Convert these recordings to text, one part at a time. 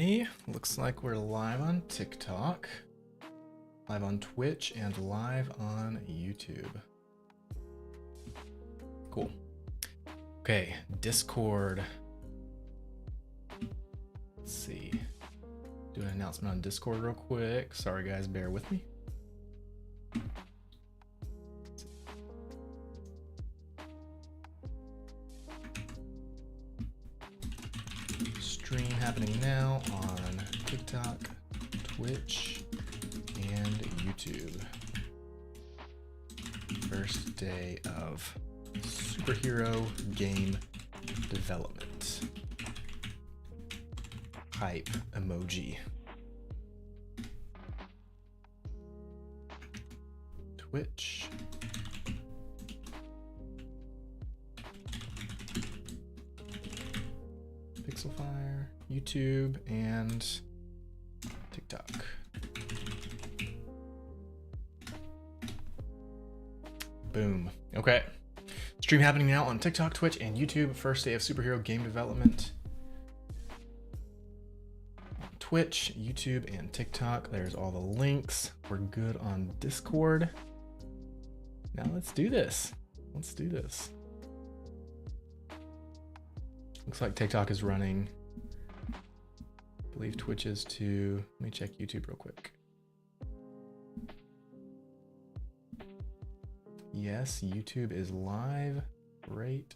Okay, looks like we're live on TikTok, live on Twitch, and live on YouTube. Cool. Okay, Discord. Let's see. Do an announcement on Discord real quick. Sorry guys, bear with me. Stream happening now on TikTok, Twitch, and YouTube. First day of superhero game development. Hype emoji. Twitch. Pixelfire, YouTube, and TikTok. Boom. Okay. Stream happening now on TikTok, Twitch, and YouTube. First day of superhero game development. Twitch, YouTube, and TikTok. There's all the links. We're good on Discord. Now let's do this. Let's do this. Looks like TikTok is running. I believe Twitch is too. Let me check YouTube real quick. Yes, YouTube is live. Great.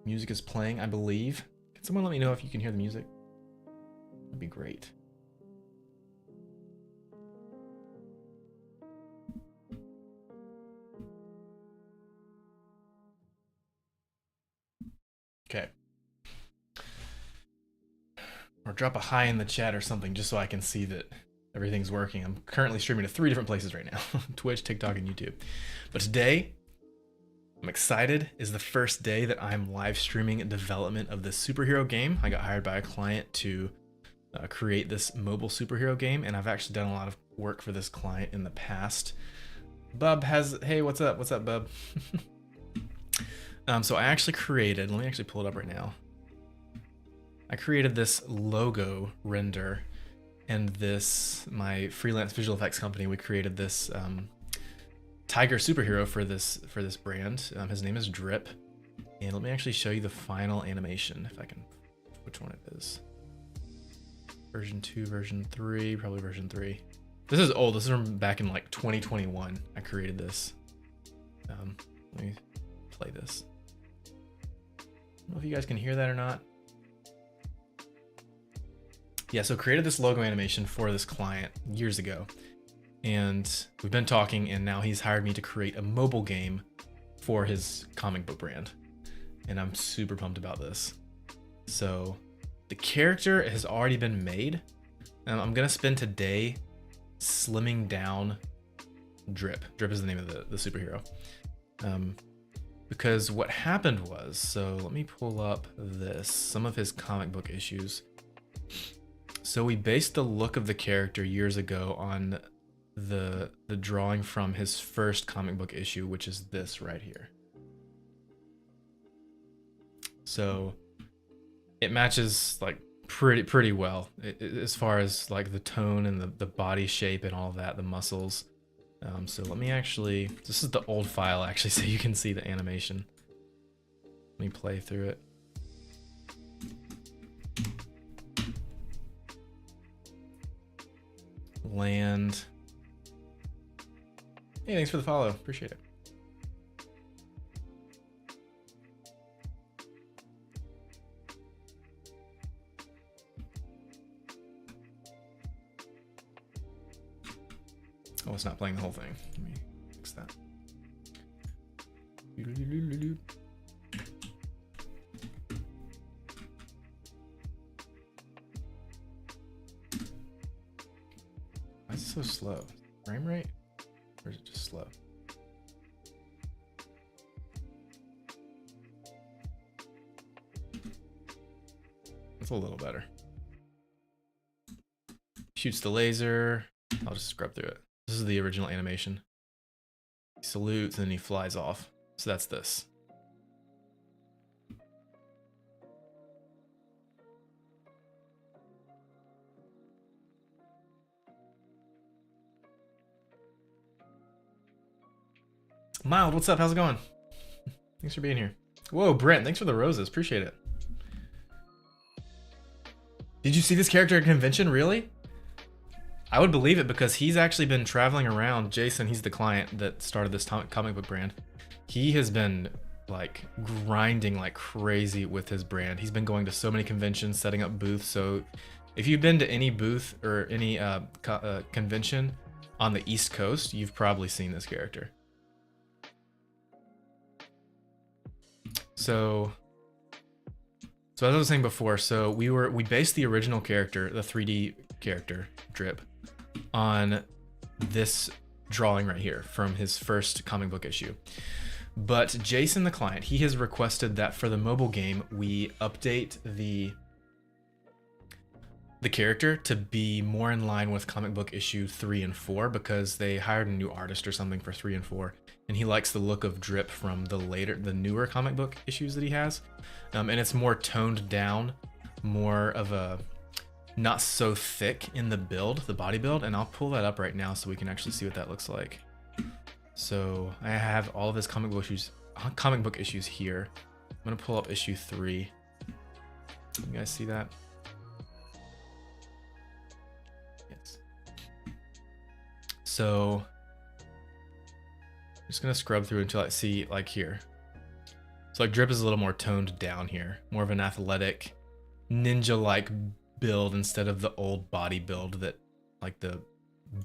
Music is playing, I believe. Can someone let me know if you can hear the music? That'd be great. Okay. Or drop a hi in the chat or something just so I can see that everything's working. I'm currently streaming to 3 different places right now. Twitch, TikTok, and YouTube. But today, I'm excited. Is the first day that I'm live streaming development of this superhero game. I got hired by a client to create this mobile superhero game, and I've actually done a lot of work for this client in the past. Bub has, hey, what's up? What's up, Bub? So I actually created, let me actually pull it up right now. I created this logo render, and this, my freelance visual effects company, we created this tiger superhero for this brand. His name is Drip, and let me actually show you the final animation if I can, which one it is. Version 2, version 3, probably version 3. This is old. This is from back in like 2021. I created this. Let me play this. I don't know if you guys can hear that or not. Yeah, so created this logo animation for this client years ago. And we've been talking, and now he's hired me to create a mobile game for his comic book brand. And I'm super pumped about this. So the character has already been made. I'm gonna spend today slimming down Drip. Drip is the name of the superhero. Because what happened was, so let me pull up some of his comic book issues. So we based the look of the character years ago on the drawing from his first comic book issue, which is this right here. So it matches like pretty well as far as like the tone and the body shape and all of that, the muscles. So let me actually, this is the old file actually, so you can see the animation. Let me play through it. Land. Hey, thanks for the follow. Appreciate it. Oh, it's not playing the whole thing. Let me fix that. Why is it so slow? Frame rate? Or is it just slow? It's a little better. Shoots the laser. I'll just scrub through it. This is the original animation. He salutes and then he flies off. So that's this. Mild, what's up? How's it going? Thanks for being here. Whoa, Brent, thanks for the roses. Appreciate it. Did you see this character at convention? Really? I would believe it because he's actually been traveling around. Jason, he's the client that started this comic book brand. He has been like grinding like crazy with his brand. He's been going to so many conventions, setting up booths. So if you've been to any booth or any convention on the East Coast, you've probably seen this character. So as I was saying before, so we based the original character, the 3D character, Drip, on this drawing right here from his first comic book issue. But Jason, the client, he has requested that for the mobile game, we update the character to be more in line with comic book issue 3 and 4 because they hired a new artist or something for 3 and 4. And he likes the look of Drip from the newer comic book issues that he has. And it's more toned down, more of a not so thick in the build, the body build. And I'll pull that up right now so we can actually see what that looks like. So I have all of his comic book issues here. I'm gonna pull up issue 3. You guys see that? Yes. So I'm just gonna scrub through until I see like here. So like Drip is a little more toned down here, more of an athletic, ninja-like build instead of the old body build that, like the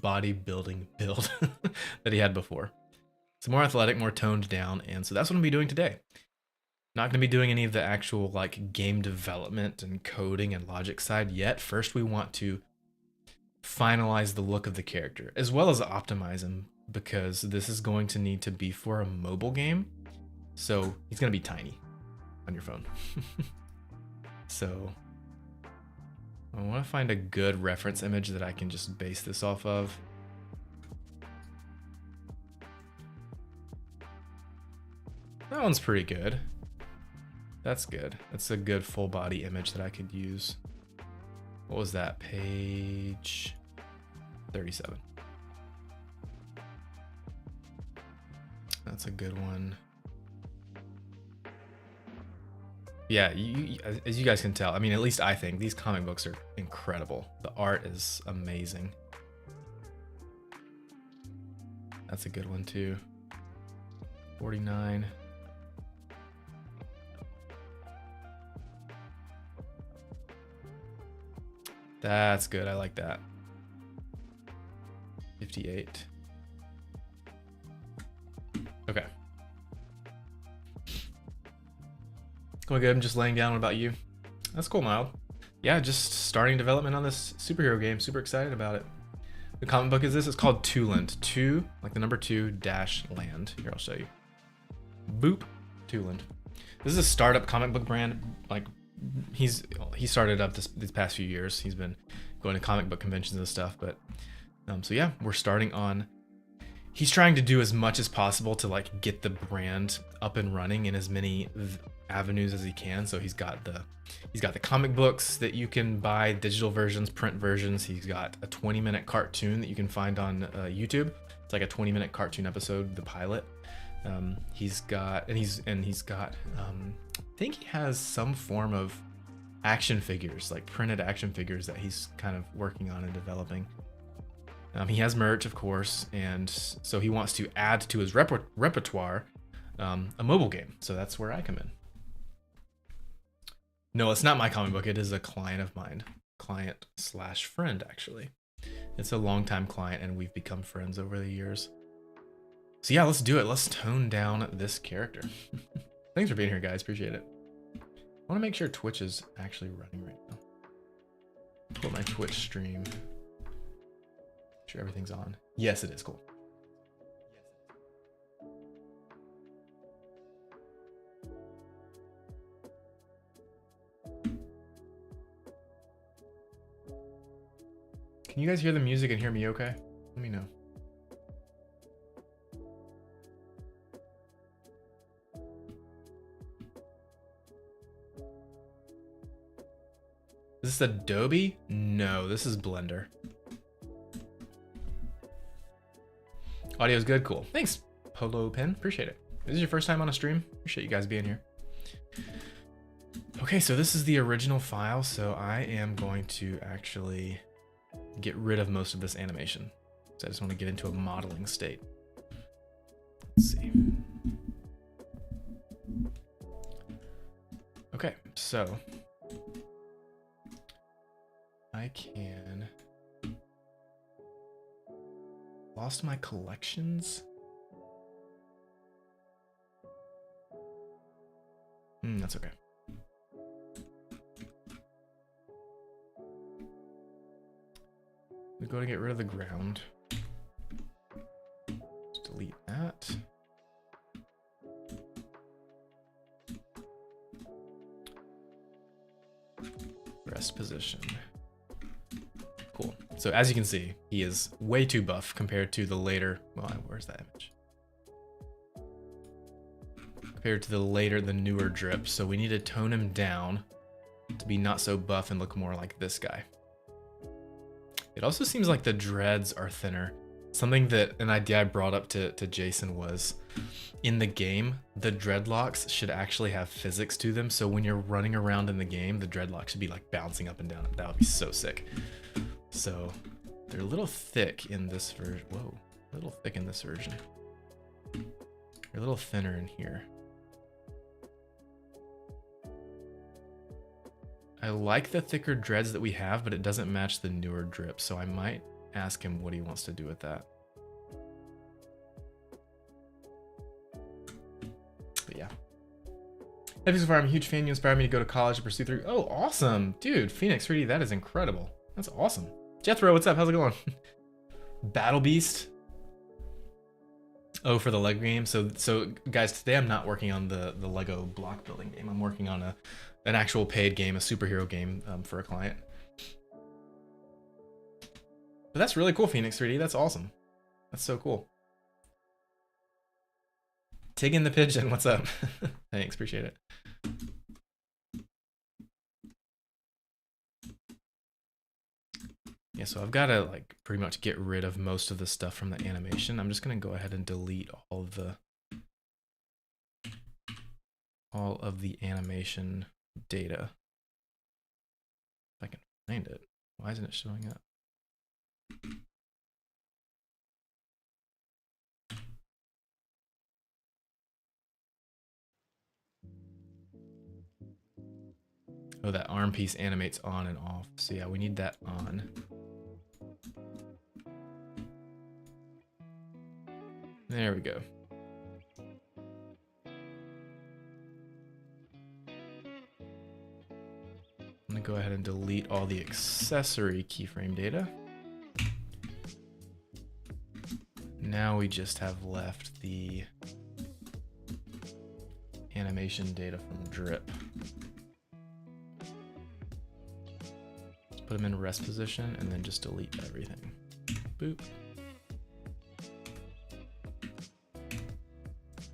bodybuilding build that he had before. It's more athletic, more toned down, and so that's what I'm gonna be doing today. Not gonna be doing any of the actual like game development and coding and logic side yet. First, we want to finalize the look of the character as well as optimize him because this is going to need to be for a mobile game. So he's gonna be tiny on your phone. So I want to find a good reference image that I can just base this off of. That one's pretty good. That's good. That's a good full body image that I could use. What was that? Page 37. That's a good one. Yeah, as you guys can tell, I mean, at least I think these comic books are incredible. The art is amazing. That's a good one too. 49. That's good. I like that. 58. Okay. Going good. I'm just laying down. What about you? That's cool, Mild. Yeah, just starting development on this superhero game. Super excited about it. The comic book is this. It's called Twoland. 2, like the number 2 dash land. Here, I'll show you. Boop. Twoland. This is a startup comic book brand. Like he started up these past few years. He's been going to comic book conventions and stuff. But so yeah, we're starting on. He's trying to do as much as possible to like get the brand up and running in as many avenues as he can. So he's got the comic books that you can buy, digital versions, print versions. He's got a 20-minute cartoon that you can find on YouTube. It's like a 20-minute cartoon episode, the pilot. He's got I think he has some form of action figures, like printed action figures that he's kind of working on and developing. He has merch, of course, and so he wants to add to his repertoire a mobile game. So that's where I come in. No, it's not my comic book. It is a client of mine. Client/friend, actually. It's a longtime client, and we've become friends over the years. So yeah, let's do it. Let's tone down this character. Thanks for being here, guys. Appreciate it. I want to make sure Twitch is actually running right now. Pull my Twitch stream. Make sure everything's on. Yes, it is. Cool. Can you guys hear the music and hear me okay? Let me know. Is this Adobe? No, this is Blender. Audio's good, cool. Thanks, Polo Pen. Appreciate it. This is your first time on a stream. Appreciate you guys being here. Okay, so this is the original file. So I am going to actually get rid of most of this animation. So I just want to get into a modeling state. Let's see. Okay, so I can lost my collections. That's okay. We go to get rid of the ground. Just delete that. Rest position. Cool. So as you can see, he is way too buff compared to the later, well, where's that image? Compared to the newer drip. So we need to tone him down to be not so buff and look more like this guy. It also seems like the dreads are thinner. Something that an idea I brought up to Jason was, in the game, the dreadlocks should actually have physics to them. So when you're running around in the game, the dreadlocks should be like bouncing up and down. That would be so sick. So they're a little thick in this version. Whoa, a little thick in this version. They're a little thinner in here. I like the thicker dreads that we have, but it doesn't match the newer drip. So I might ask him what he wants to do with that. But yeah. Epic so far, I'm a huge fan. You inspired me to go to college to pursue 3D. Oh, awesome. Dude, Phoenix 3D, that is incredible. That's awesome. Jethro, what's up? How's it going? Battle Beast. Oh, for the Lego game. So guys, today I'm not working on the Lego block building game. I'm working on an actual paid game, a superhero game for a client. But that's really cool, Phoenix 3D. That's awesome. That's so cool. Tiggin the Pigeon, what's up? Thanks, appreciate it. Yeah, so I've got to like pretty much get rid of most of the stuff from the animation. I'm just going to go ahead and delete all of the animation data. If I can find it. Why isn't it showing up? Oh, that arm piece animates on and off. So yeah, we need that on. There we go. I'm gonna go ahead and delete all the accessory keyframe data. Now we just have left the animation data from drip. Let's put them in rest position and then just delete everything. Boop.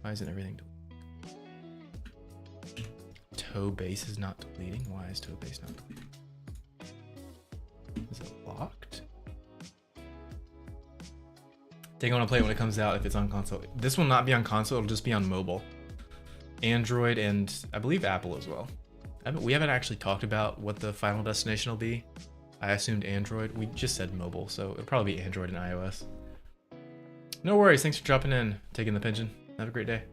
Why isn't everything deleted? Toe base is not deleting. Why is toe base not deleting? Is it locked? Take on to play it when it comes out if it's on console. This will not be on console, it'll just be on mobile. Android and I believe Apple as well. We haven't actually talked about what the final destination will be. I assumed Android. We just said mobile, so it'll probably be Android and iOS. No worries, thanks for dropping in, taking the pigeon. Have a great day.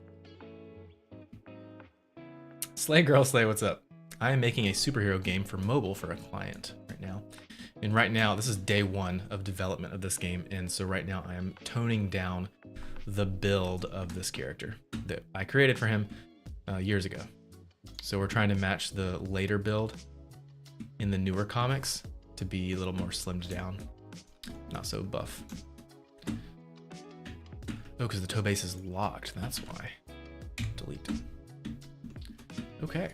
Slay Girl Slay, what's up? I am making a superhero game for mobile for a client right now. And right now, this is day one of development of this game. And so right now I am toning down the build of this character that I created for him years ago. So we're trying to match the later build in the newer comics to be a little more slimmed down, not so buff. Oh, because the toe base is locked, that's why. Delete. Okay.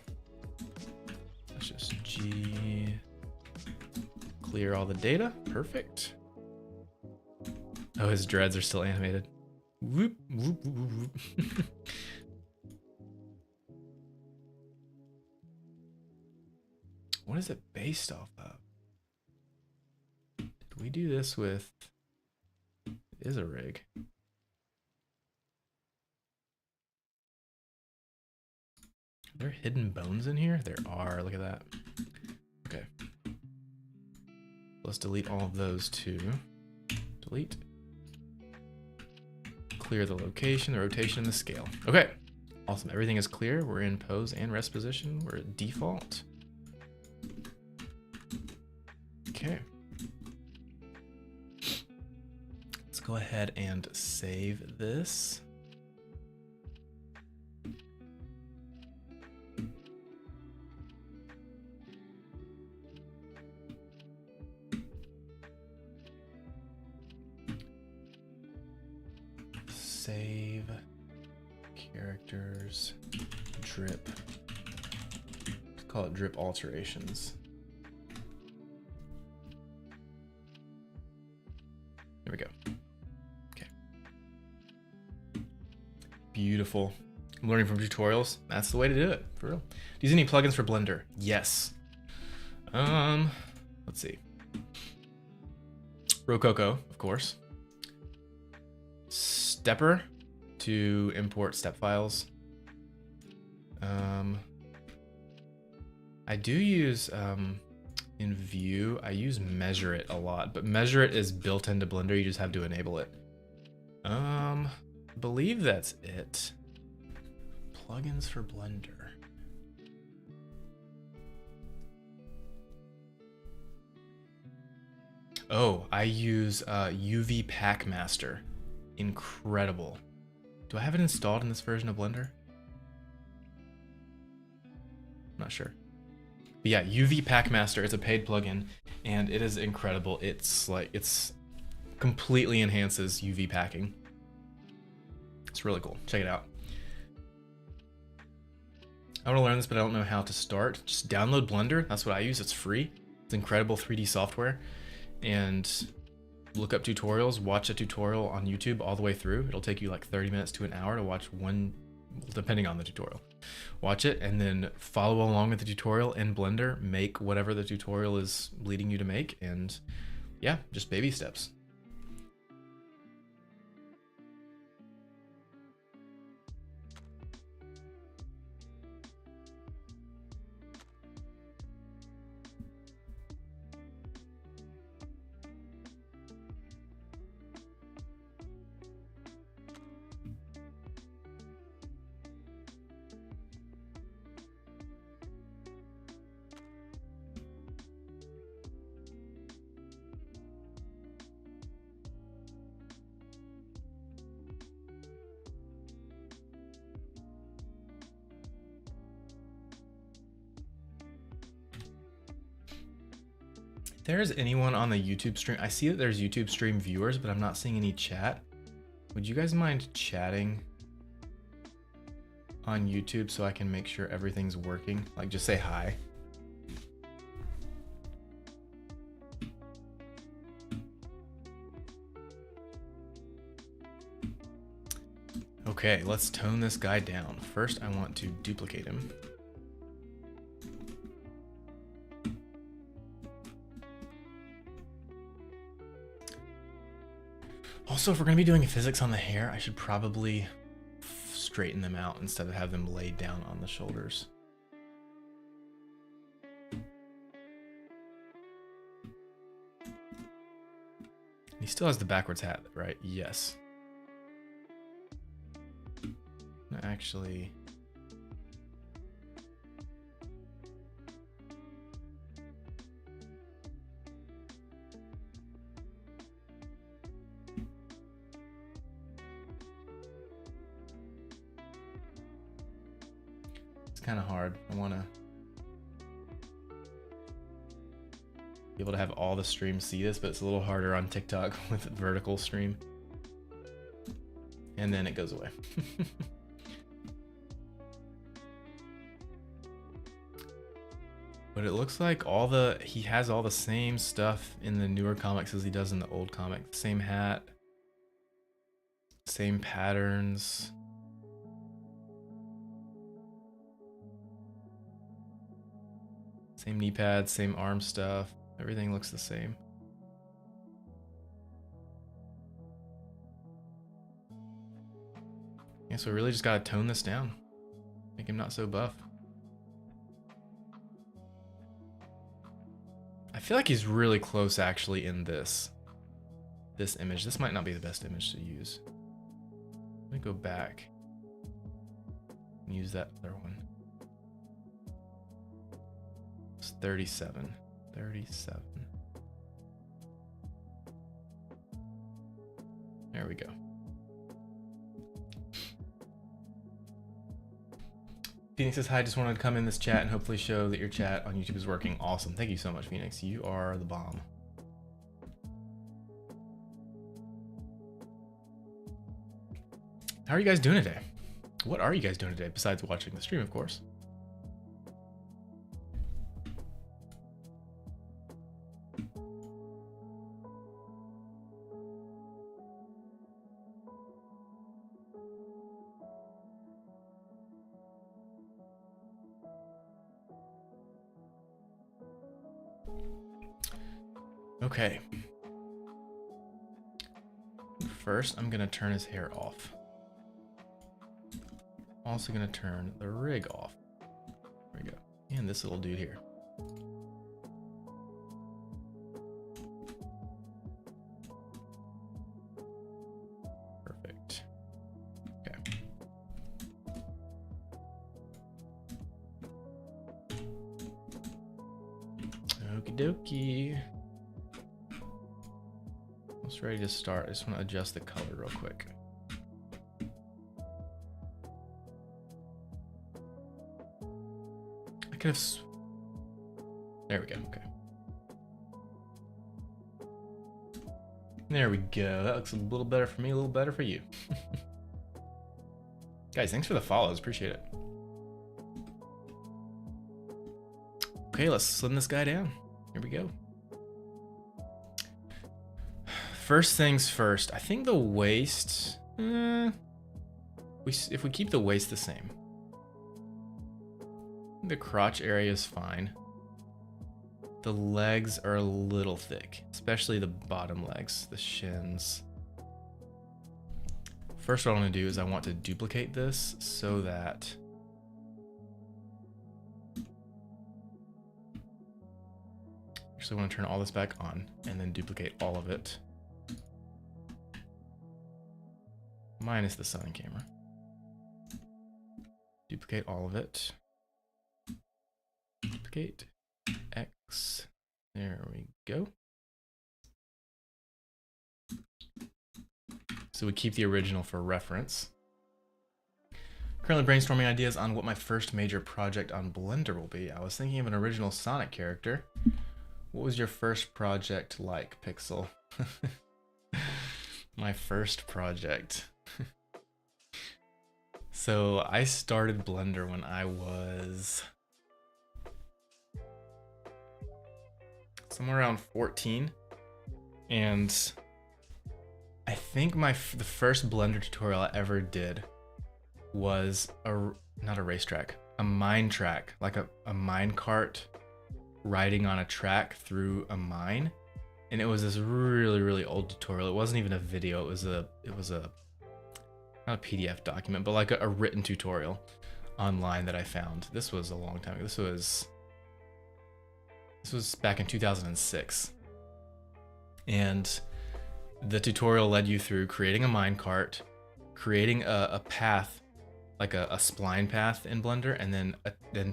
Let's just G, clear all the data, perfect. Oh, his dreads are still animated. Whoop, whoop, whoop, whoop. What is it based off of? Did we do this with, it is a rig. there hidden bones in here? There are, look at that. Okay. Let's delete all of those too. Delete. Clear the location, the rotation, and the scale. Okay. Awesome, everything is clear. We're in pose and rest position. We're at default. Okay. Let's go ahead and save this. Save characters drip. Let's call it drip alterations. There we go. Okay. Beautiful. I'm learning from tutorials. That's the way to do it, for real. Do you use any plugins for Blender? Yes. Let's see. Rococo, of course. Stepper to import step files. I do use in View, I use Measure It a lot, but Measure It is built into Blender. You just have to enable it. I believe that's it. Plugins for Blender. Oh, I use UV Pack Master. Incredible. Do I have it installed in this version of Blender? Not sure. But yeah, UV Pack Master is a paid plugin and it is incredible. It's completely enhances UV packing. It's really cool. Check it out. I want to learn this, but I don't know how to start. Just download Blender. That's what I use. It's free. It's incredible 3D software. And look up tutorials, watch a tutorial on YouTube all the way through. It'll take you like 30 minutes to an hour to watch one, depending on the tutorial. Watch it and then follow along with the tutorial in Blender, make whatever the tutorial is leading you to make, and yeah, just baby steps. If there's anyone on the YouTube stream, I see that there's YouTube stream viewers, but I'm not seeing any chat. Would you guys mind chatting on YouTube so I can make sure everything's working? Like, just say hi. Okay, let's tone this guy down. First, I want to duplicate him. Also, if we're going to be doing physics on the hair, I should probably straighten them out instead of have them laid down on the shoulders. He still has the backwards hat, right? Yes. Actually, it's kind of hard. I want to be able to have all the streams see this, but it's a little harder on TikTok with vertical stream. And then it goes away. But it looks like he has all the same stuff in the newer comics as he does in the old comic. Same hat, same patterns. Same knee pads, same arm stuff. Everything looks the same. Yeah, so we really just gotta tone this down. Make him not so buff. feel like he's really close actually in this image. This might not be the best image to use. Let me go back and use that other one. It's 37. 37. There we go. Phoenix says, hi, just wanted to come in this chat and hopefully show that your chat on YouTube is working. Awesome. Thank you so much, Phoenix. You are the bomb. How are you guys doing today? What are you guys doing today besides watching the stream, of course? Okay. First, I'm gonna turn his hair off. Also gonna turn the rig off. There we go. And this little dude here. Perfect. Okay. Okie dokie. Almost ready to start. I just want to adjust the color real quick. I could have. There we go. Okay. There we go. That looks a little better for me, a little better for you. Guys, thanks for the follows. Appreciate it. Okay, let's slim this guy down. Here we go. First things first, I think the waist, if we keep the waist the same, the crotch area is fine. The legs are a little thick, especially the bottom legs, the shins. First, what I want to do is I want to duplicate this so that actually I want to turn all this back on and then duplicate all of it. Minus the sun camera. Duplicate all of it. Duplicate X. There we go. So we keep the original for reference. Currently brainstorming ideas on what my first major project on Blender will be. I was thinking of an original Sonic character. What was your first project like, Pixel? My first project. So I started Blender when I was somewhere around 14, and I think the first Blender tutorial I ever did was not a racetrack, a mine track, like a mine cart riding on a track through a mine. And it was this really old tutorial. It wasn't even a video. It was a not a PDF document, but like a written tutorial online that I found. This was a long time ago. This was back in 2006. And the tutorial led you through creating a minecart, creating a path, like a spline path in Blender, and then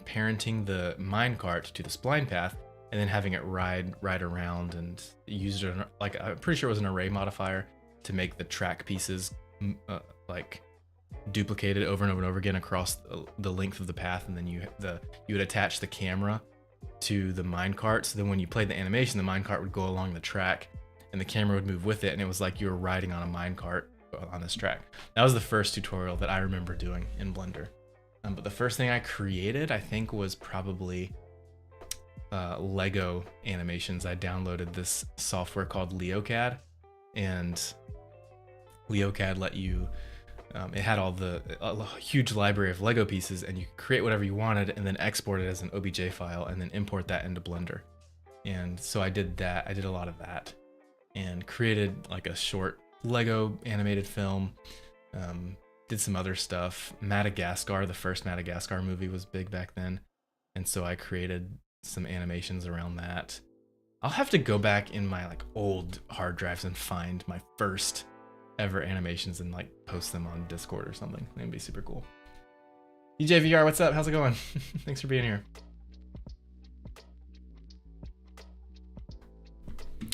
parenting the minecart to the spline path, and then having it ride around, and used it like, I'm pretty sure it was an array modifier to make the track pieces like duplicated over and over and over again across the length of the path, and then you would attach the camera to the minecart, so then when you played the animation, the minecart would go along the track and the camera would move with it, and it was like you were riding on a minecart on this track. That was the first tutorial that I remember doing in Blender. But the first thing I created, I think, was probably Lego animations. I downloaded this software called LeoCAD, and LeoCAD let you it had a huge library of Lego pieces, and you could create whatever you wanted and then export it as an OBJ file and then import that into Blender. And so I did that. I did a lot of that and created like a short Lego animated film. Did some other stuff. Madagascar, the first Madagascar movie, was big back then, and so I created some animations around that. I'll have to go back in my like old hard drives and find my first ever animations and like post them on Discord or something. That'd be super cool. EJVR, what's up? How's it going? Thanks for being here.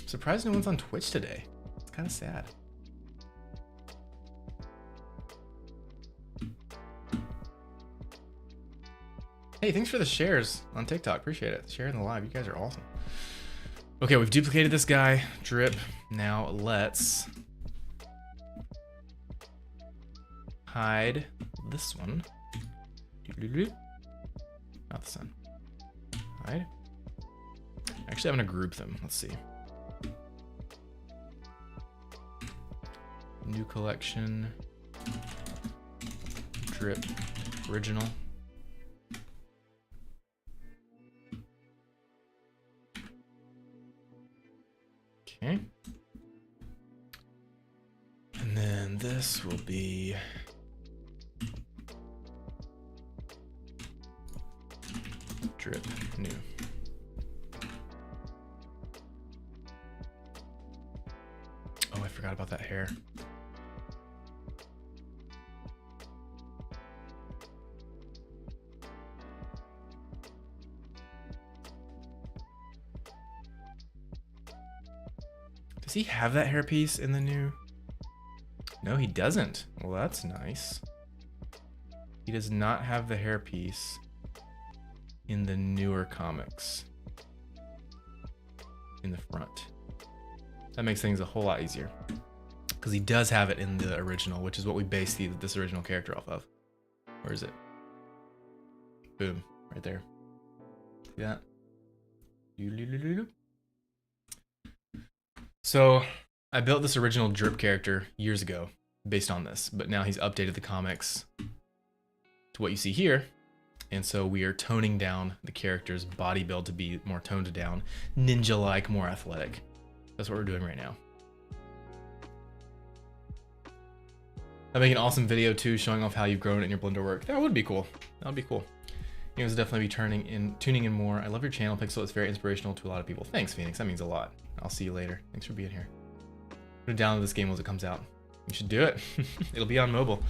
Surprised no one's on Twitch today. It's kind of sad. Hey, thanks for the shares on TikTok. Appreciate it. Sharing the live. You guys are awesome. Okay, we've duplicated this guy. Drip. Now let's hide this one. Not the sun. Hide. Actually, I'm gonna group them. Let's see. New collection. Drip. Original. Okay. And then this will be drip new. Oh, I forgot about that hair. Does he have that hairpiece in the new? No, he doesn't. Well, that's nice. He does not have the hairpiece in the newer comics in the front. That makes things a whole lot easier because he does have it in the original, which is what we based this original character off of. Where is it? Boom, right there. See that? So I built this original Drip character years ago based on this, but now he's updated the comics to what you see here. And so we are toning down the character's body build to be more toned down, ninja-like, more athletic. That's what we're doing right now. I'd make an awesome video too, showing off how you've grown in your Blender work. That would be cool. That would be cool. You guys will definitely be tuning in more. I love your channel, Pixel. It's very inspirational to a lot of people. Thanks, Phoenix. That means a lot. I'll see you later. Thanks for being here. I'm gonna download this game as it comes out. You should do it. It'll be on mobile.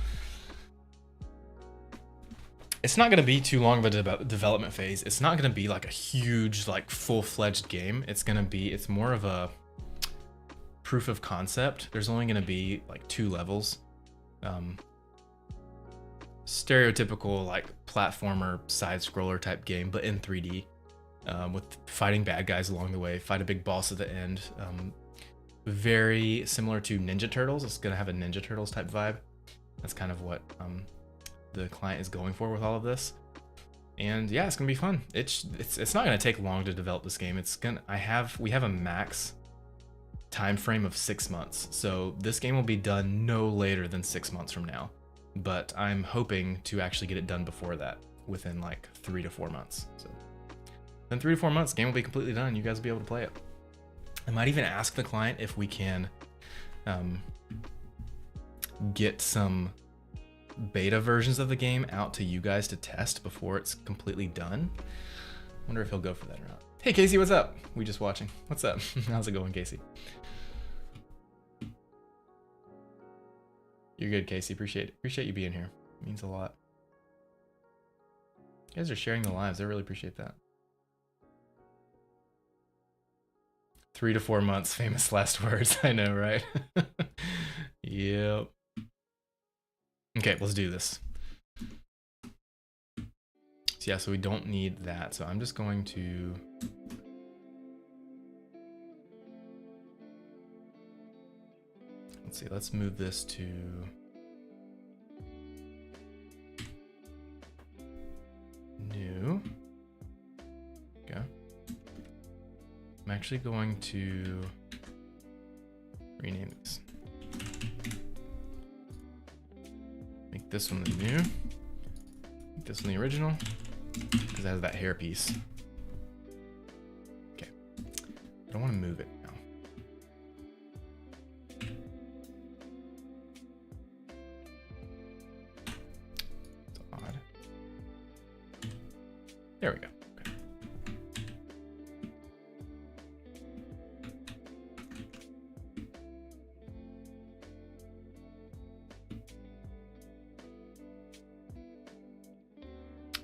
It's not gonna be too long of a development phase. It's not gonna be like a huge, like full-fledged game. It's more of a proof of concept. There's only gonna be like 2 levels. Stereotypical like platformer side scroller type game, but in 3D, with fighting bad guys along the way, fight a big boss at the end. Very similar to Ninja Turtles. It's gonna have a Ninja Turtles type vibe. That's kind of what the client is going for with all of this. And yeah, it's gonna be fun. It's not gonna take long to develop this game. We have a max time frame of 6 months. So this game will be done no later than 6 months from now. But I'm hoping to actually get it done before that, within like 3 to 4 months. So then 3 to 4 months, game will be completely done. You guys will be able to play it. I might even ask the client if we can get some beta versions of the game out to you guys to test before it's completely done. Wonder if he'll go for that or not. Hey Casey, what's up? We just watching. What's up? How's it going, Casey? You're good, Casey. Appreciate you being here. It means a lot. You guys are sharing the lives. I really appreciate that. 3 to 4 months, famous last words. I know, right? Yep. Okay, let's do this. So yeah, so we don't need that. So I'm just going to... Let's see, let's move this to... New. Okay. I'm actually going to rename this. Make this one the new. Make this one the original, because it has that hair piece. Okay. I don't want to move it now. It's odd. There we go. Okay.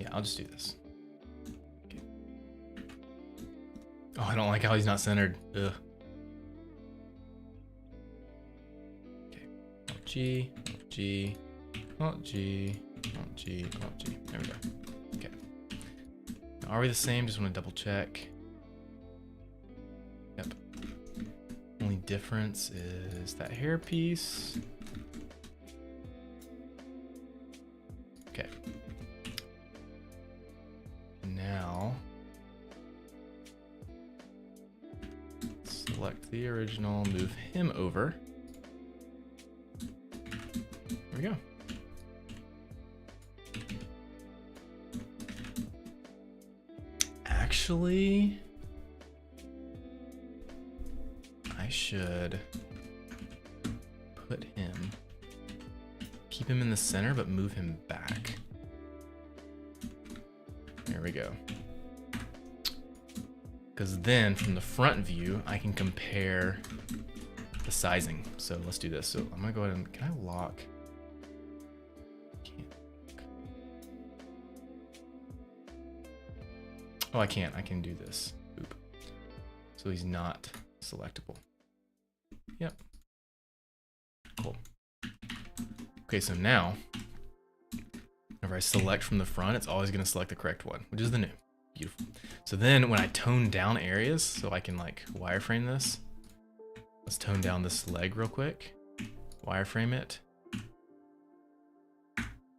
Yeah, I'll just do this. Okay. Oh, I don't like how he's not centered. Ugh. Okay. Alt G, Alt G, Alt G, Alt G, Alt G. There we go. Okay. Now, are we the same? Just want to double check. Yep. Only difference is that hair piece. Okay. Now, select the original, move him over. There we go. Actually, I should put him, keep him in the center, but move him back. There we go. Because then from the front view, I can compare the sizing. So let's do this. So I'm gonna go ahead and, can I lock? Can't. Oh, I can't. I can do this. Oop. So he's not selectable. Yep. Cool. Okay, so now, whenever I select from the front, it's always going to select the correct one, which is the new. Beautiful. So then when I tone down areas, so I can like wireframe this, let's tone down this leg real quick. Wireframe it.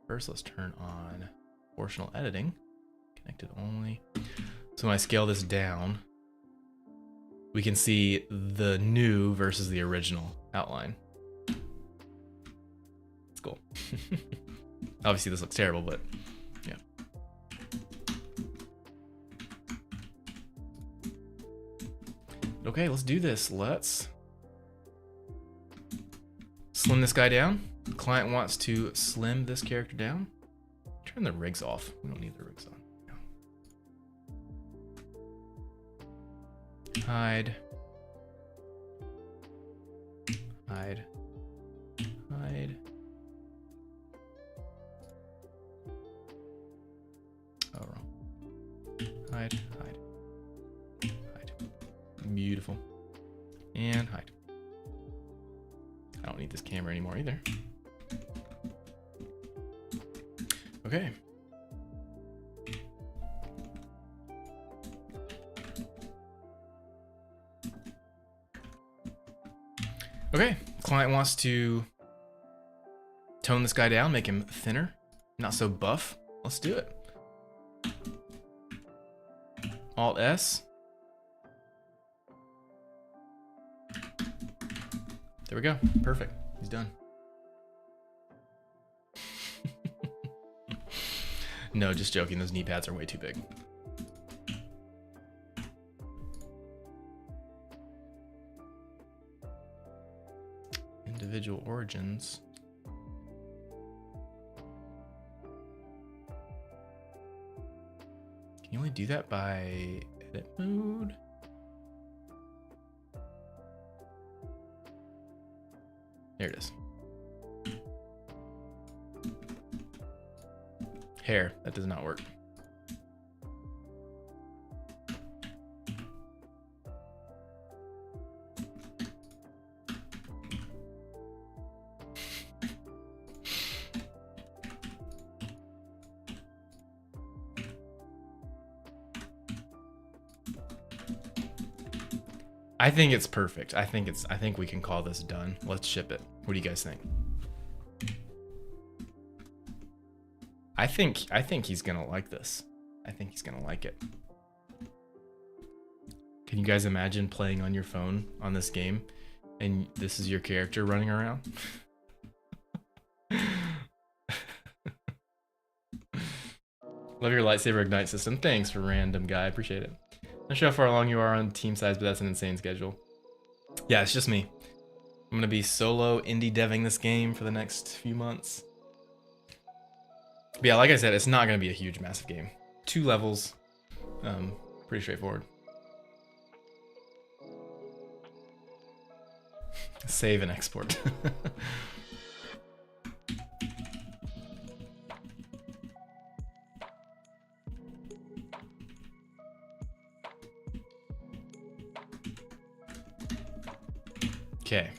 First, let's turn on proportional editing. Connected only. So when I scale this down, we can see the new versus the original outline. It's cool. Obviously this looks terrible, but yeah. Okay, let's do this. Let's slim this guy down. The client wants to slim this character down. Turn the rigs off. We don't need the rigs on. Hide. Hide. Hide. Oh, wrong. Hide. Hide. Hide. Beautiful. And hide. I don't need this camera anymore either. Okay. Okay, client wants to tone this guy down, make him thinner, not so buff. Let's do it. Alt S. There we go, perfect, he's done. No, just joking, those knee pads are way too big. Individual origins. Can you only do that by edit mode? There it is. Hair, that does not work. I think it's perfect. I think we can call this done. Let's ship it. What do you guys think? I think he's gonna like this. I think he's gonna like it. Can you guys imagine playing on your phone on this game and this is your character running around? Love your lightsaber ignite system. Thanks for random guy. Appreciate it. Not sure how far along you are on team size, but that's an insane schedule. Yeah, it's just me. I'm gonna be solo indie deving this game for the next few months. But yeah, like I said, it's not gonna be a huge, massive game. 2 levels, pretty straightforward. Save and export. Okay.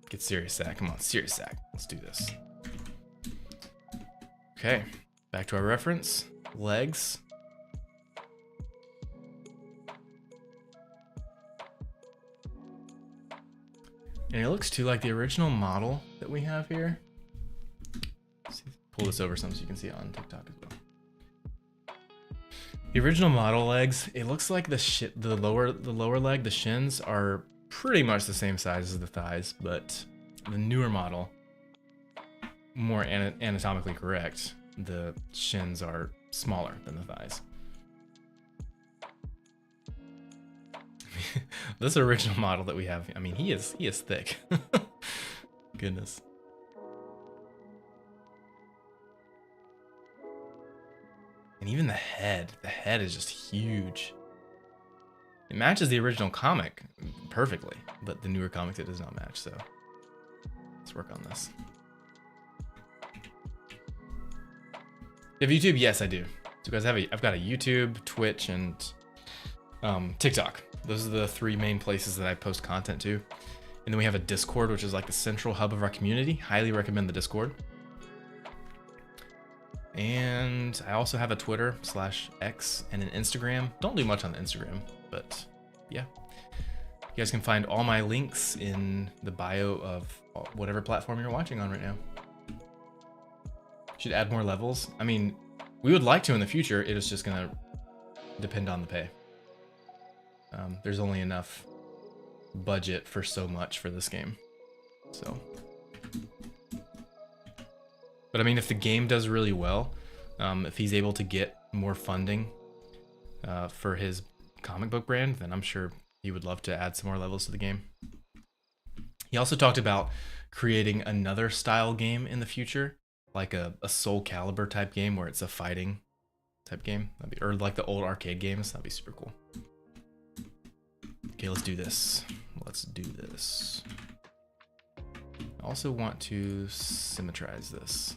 Get serious, Zach. Come on, serious, Zach. Let's do this. Okay. Back to our reference. Legs. And it looks too like the original model that we have here. Let's pull this over some so you can see it on TikTok as well. The original model legs, it looks like the lower leg, the shins are pretty much the same size as the thighs, but the newer model, more anatomically correct, the shins are smaller than the thighs. This original model that we have, I mean, he is thick. Goodness. And even the head is just huge. It matches the original comic perfectly, but the newer comics it does not match, so let's work on this. You have YouTube? Yes, I do. So guys, I've got a YouTube, Twitch, and TikTok. Those are the 3 main places that I post content to. And then we have a Discord, which is like the central hub of our community. Highly recommend the Discord. And I also have a Twitter /X and an Instagram. Don't do much on the Instagram, but yeah. You guys can find all my links in the bio of whatever platform you're watching on right now. Should add more levels. I mean, we would like to in the future. It is just gonna depend on the pay. There's only enough budget for so much for this game, so. But I mean, if the game does really well, if he's able to get more funding for his comic book brand, then I'm sure he would love to add some more levels to the game. He also talked about creating another style game in the future, like a Soul Calibur type game where it's a fighting type game, or like the old arcade games. That'd be super cool. Okay, let's do this. Let's do this. I also want to symmetrize this.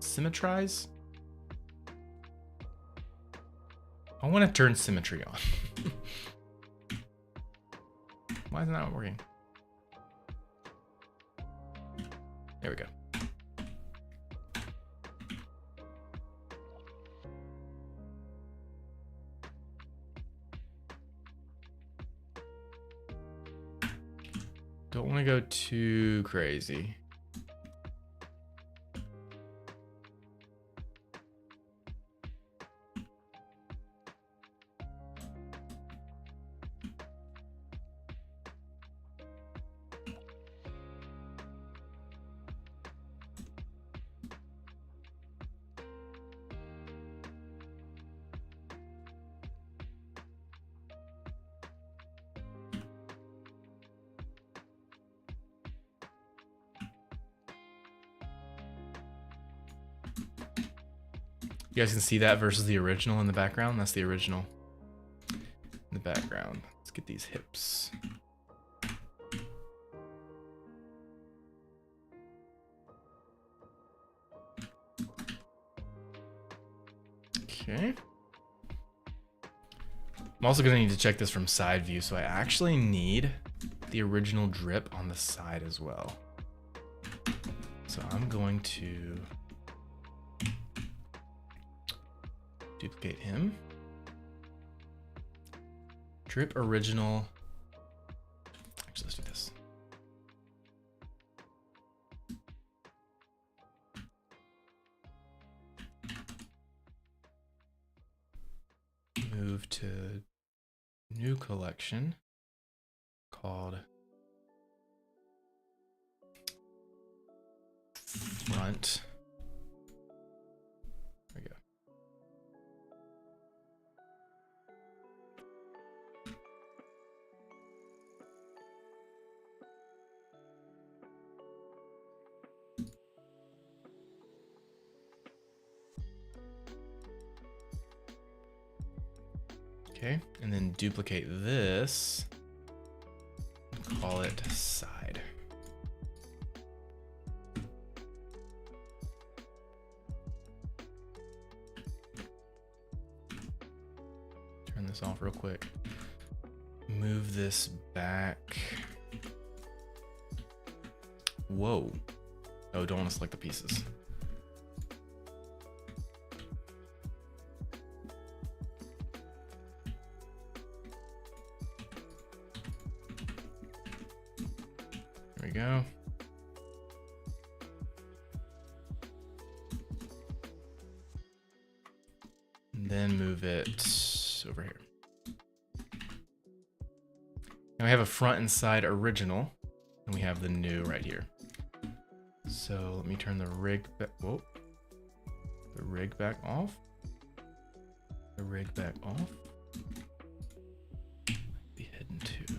Symmetrize? I want to turn symmetry on. Why is it not working? There we go. Don't want to go too crazy. You guys can see that versus the original in the background. That's the original in the background. Let's get these hips. Okay. I'm also gonna need to check this from side view, so I actually need the original drip on the side as well. So I'm going to duplicate him. Drip original. Actually, let's do this. Move to new collection called Front. There we go. Okay, and then duplicate this, call it side. Turn this off real quick. move this back. Whoa. Oh, don't want to select the pieces. There we go. And then move it over here. Now we have a front and side original, and we have the new right here. So let me turn the rig back. Whoa. The rig back off. The rig back off. Be hidden too.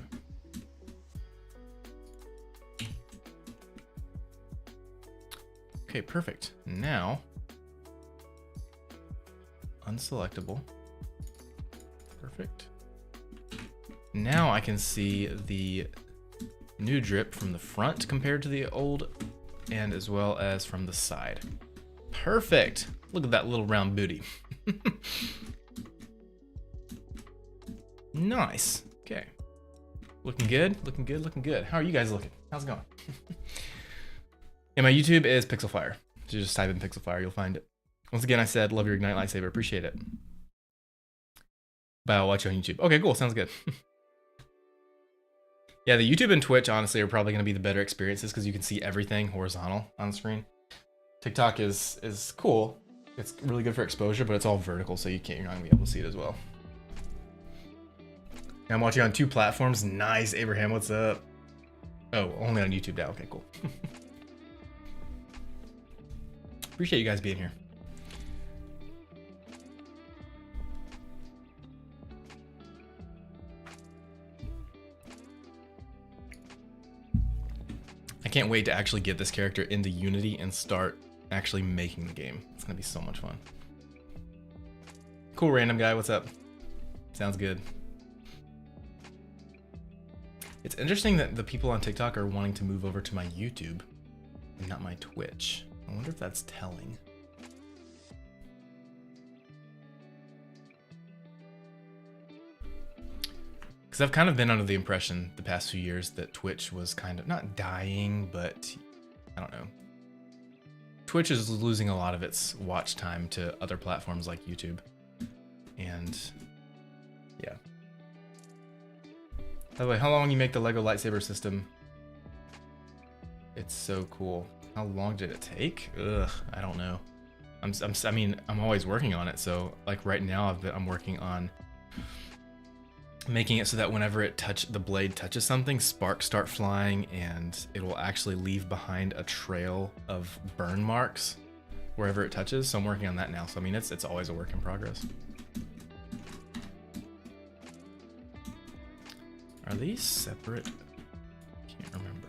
Okay, perfect. Now, unselectable. Perfect. Now I can see the new drip from the front compared to the old, and as well as from the side. Perfect. Look at that little round booty. Nice. Okay. Looking good, looking good, looking good. How are you guys looking? How's it going? And my YouTube is Pixelfire. So just type in Pixelfire, you'll find it. Once again, I said, love your Ignite lightsaber, appreciate it. But I'll watch you on YouTube. Okay, cool, sounds good. Yeah, the YouTube and Twitch, honestly, are probably gonna be the better experiences because you can see everything horizontal on the screen. TikTok is cool. It's really good for exposure, but it's all vertical, so you're not gonna be able to see it as well. Now I'm watching on 2 platforms. Nice, Abraham, what's up? Oh, only on YouTube now, okay, cool. Appreciate you guys being here. I can't wait to actually get this character into Unity and start actually making the game. It's gonna be so much fun. Cool, random guy, what's up? Sounds good. It's interesting that the people on TikTok are wanting to move over to my YouTube and not my Twitch. I wonder if that's telling. Because I've kind of been under the impression the past few years that Twitch was kind of not dying, but I don't know. Twitch is losing a lot of its watch time to other platforms like YouTube. And yeah. By the way, how long you make the Lego lightsaber system? It's so cool. How long did it take? Ugh, I don't know. I mean, I'm always working on it. So like right now, I'm working on making it so that whenever the blade touches something, sparks start flying, and it will actually leave behind a trail of burn marks wherever it touches. So I'm working on that now. So I mean, it's always a work in progress. Are these separate? Can't remember.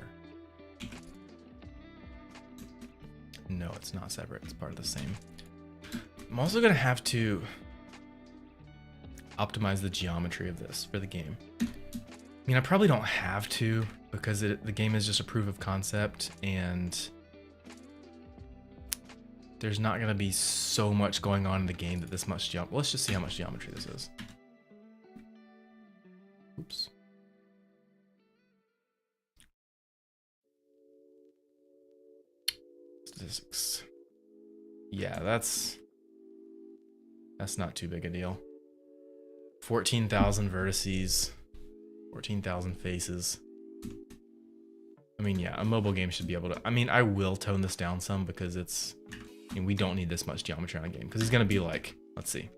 No, it's not separate. It's part of the same. I'm also gonna have to optimize the geometry of this for the game. I mean, I probably don't have to because the game is just a proof of concept, and there's not gonna be so much going on in the game that this much well, let's just see how much geometry this is. Oops. Statistics. Yeah, that's not too big a deal. 14,000 vertices, 14,000 faces. I mean, yeah, a mobile game should be able to. I mean, I will tone this down some because I mean, we don't need this much geometry on a game because it's gonna be like, let's see,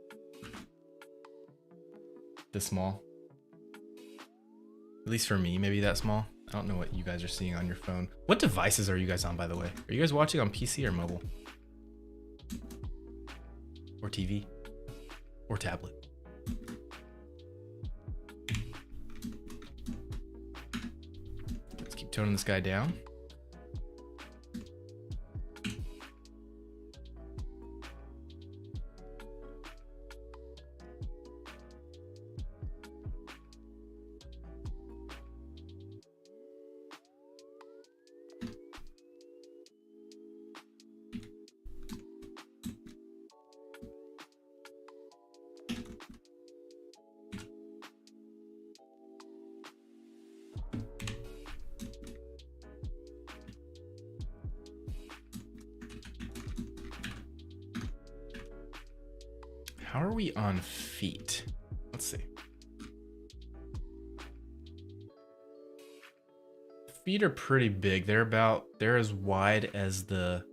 this small. At least for me, maybe that small. I don't know what you guys are seeing on your phone. What devices are you guys on, by the way? Are you guys watching on PC or mobile? Or TV? Or tablet? Let's keep toning this guy down. How are we on feet? Let's see. Feet are pretty big. They're as wide as the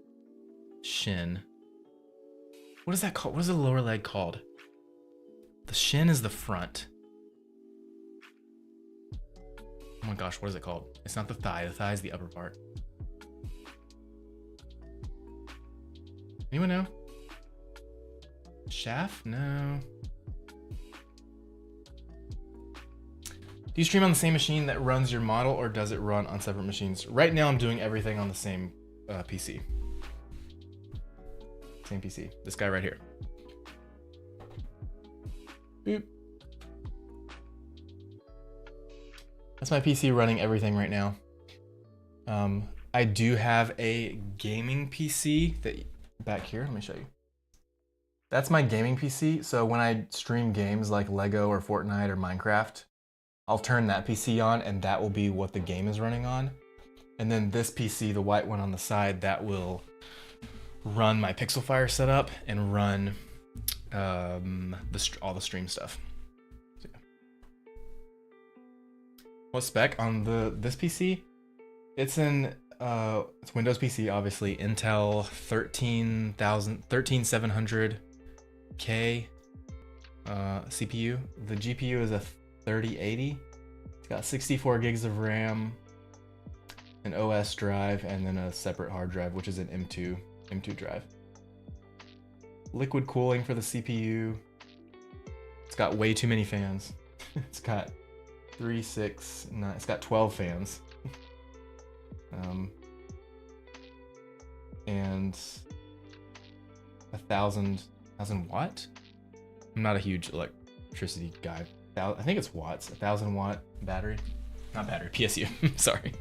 shin. What is that called? What is the lower leg called? The shin is the front. Oh my gosh, what is it called? It's not the thigh. The thigh is the upper part. Anyone know? Shaft? No. Do you stream on the same machine that runs your model, or does it run on separate machines? Right now I'm doing everything on the same PC. Same PC. This guy right here. Boop. That's my PC running everything right now. I do have a gaming PC that back here. Let me show you. That's my gaming PC. So when I stream games like Lego or Fortnite or Minecraft, I'll turn that PC on and that will be what the game is running on. And then this PC, the white one on the side, that will run my Pixelfire setup and run all the stream stuff. So, yeah. What spec on this PC? It's it's Windows PC, obviously. Intel 13700K CPU. The GPU is a 3080. It's got 64 gigs of RAM, an OS drive, and then a separate hard drive, which is an M2 drive. Liquid cooling for the CPU. It's got way too many fans. It's got 3, 6, 9. It's got 12 fans. And 1,000 watt. I'm not a huge electricity guy. I think it's watts. 1,000 watt battery. Not battery. PSU. Sorry.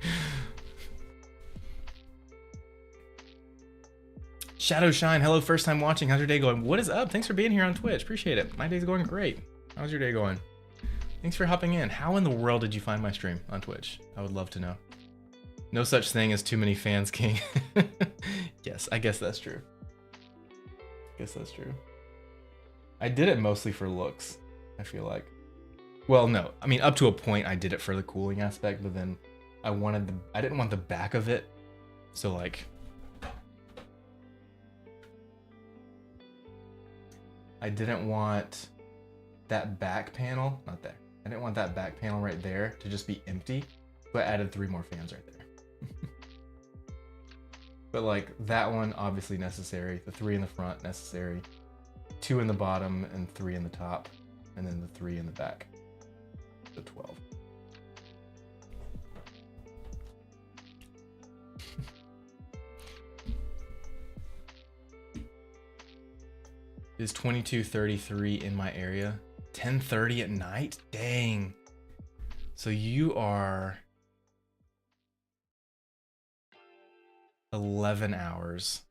Shadow Shine. Hello, first time watching. How's your day going? What is up? Thanks for being here on Twitch. Appreciate it. My day's going great. How's your day going? Thanks for hopping in. How in the world did you find my stream on Twitch? I would love to know. No such thing as too many fans, King. Yes, I guess that's true. I did it mostly for looks, I feel like. Well, no. I mean, up to a point I did it for the cooling aspect, but then I didn't want the back of it. So like I didn't want that back panel, not there. I didn't want that back panel right there to just be empty. So I added 3 more fans right there. But like that one, obviously necessary. The 3 in the front, necessary. 2 in the bottom and 3 in the top. And then the 3 in the back. So 12. It is 22:33 in my area. 10:30 at night? Dang. So you are 11 hours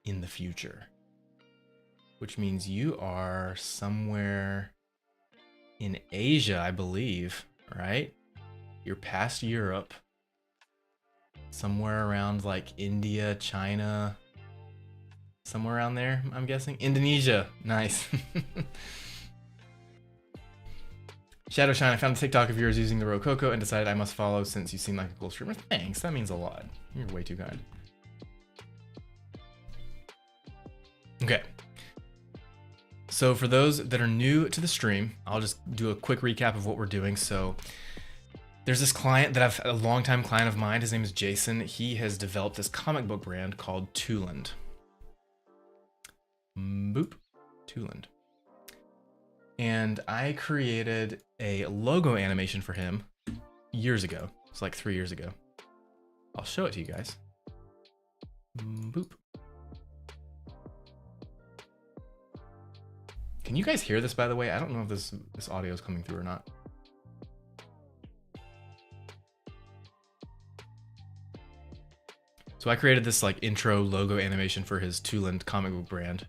in the future, which means you are somewhere in Asia, I believe, right? You're past Europe, somewhere around like India, China, somewhere around there, I'm guessing. Indonesia, nice. Shadow Shine, I found a TikTok of yours using the Rococo and decided I must follow since you seem like a cool streamer. Thanks, that means a lot. You're way too kind. Okay. So for those that are new to the stream, I'll just do a quick recap of what we're doing. So there's this client that a longtime client of mine, his name is Jason. He has developed this comic book brand called Tooland. Boop, Tooland. And I created a logo animation for him years ago. It's like 3 years ago. I'll show it to you guys. Boop. Can you guys hear this, by the way? I don't know if this audio is coming through or not. So I created this like intro logo animation for his Tooland comic book brand.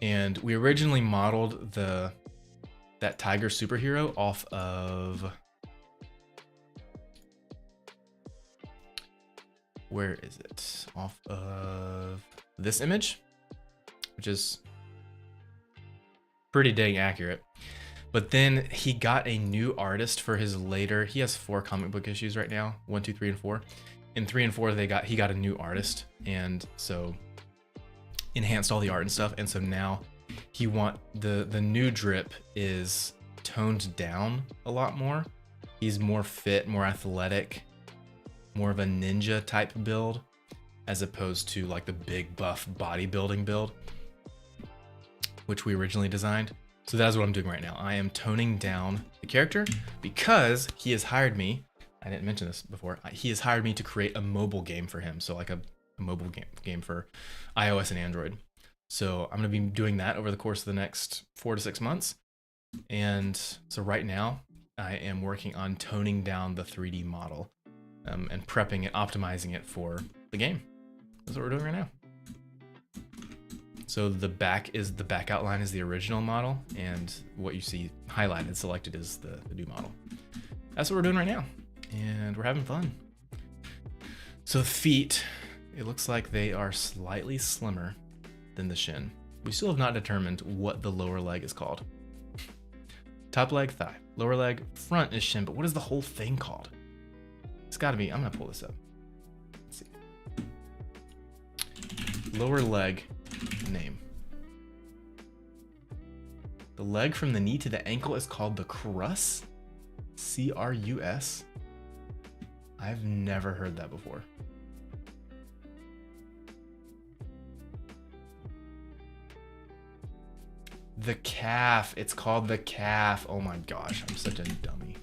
And we originally modeled that tiger superhero off of, where is it? Off of this image, which is pretty dang accurate. But then he got a new artist for his later. He has 4 comic book issues right now, 1, 2, 3, and 4. In 3 and 4, he got a new artist, and so enhanced all the art and stuff. And so now the new drip is toned down a lot more. He's more fit, more athletic, more of a ninja type build, as opposed to like the big buff bodybuilding build, which we originally designed. So that's what I'm doing right now. I am toning down the character because he has hired me. I didn't mention this before. He has hired me to create a mobile game for him. So like a mobile game for iOS and Android. So I'm going to be doing that over the course of the next 4 to 6 months. And so right now I am working on toning down the 3D model and prepping it, optimizing it for the game. That's what we're doing right now. So the back outline is the original model, and what you see highlighted, selected is the new model. That's what we're doing right now, and we're having fun. So the feet, it looks like they are slightly slimmer than the shin. We still have not determined what the lower leg is called. Top leg, thigh. Lower leg, front is shin, but what is the whole thing called? It's gotta be, I'm gonna pull this up. Let's see. Lower leg name. The leg from the knee to the ankle is called the crus. C-R-U-S. I've never heard that before. The calf. It's called the calf. Oh my gosh, I'm such a dummy.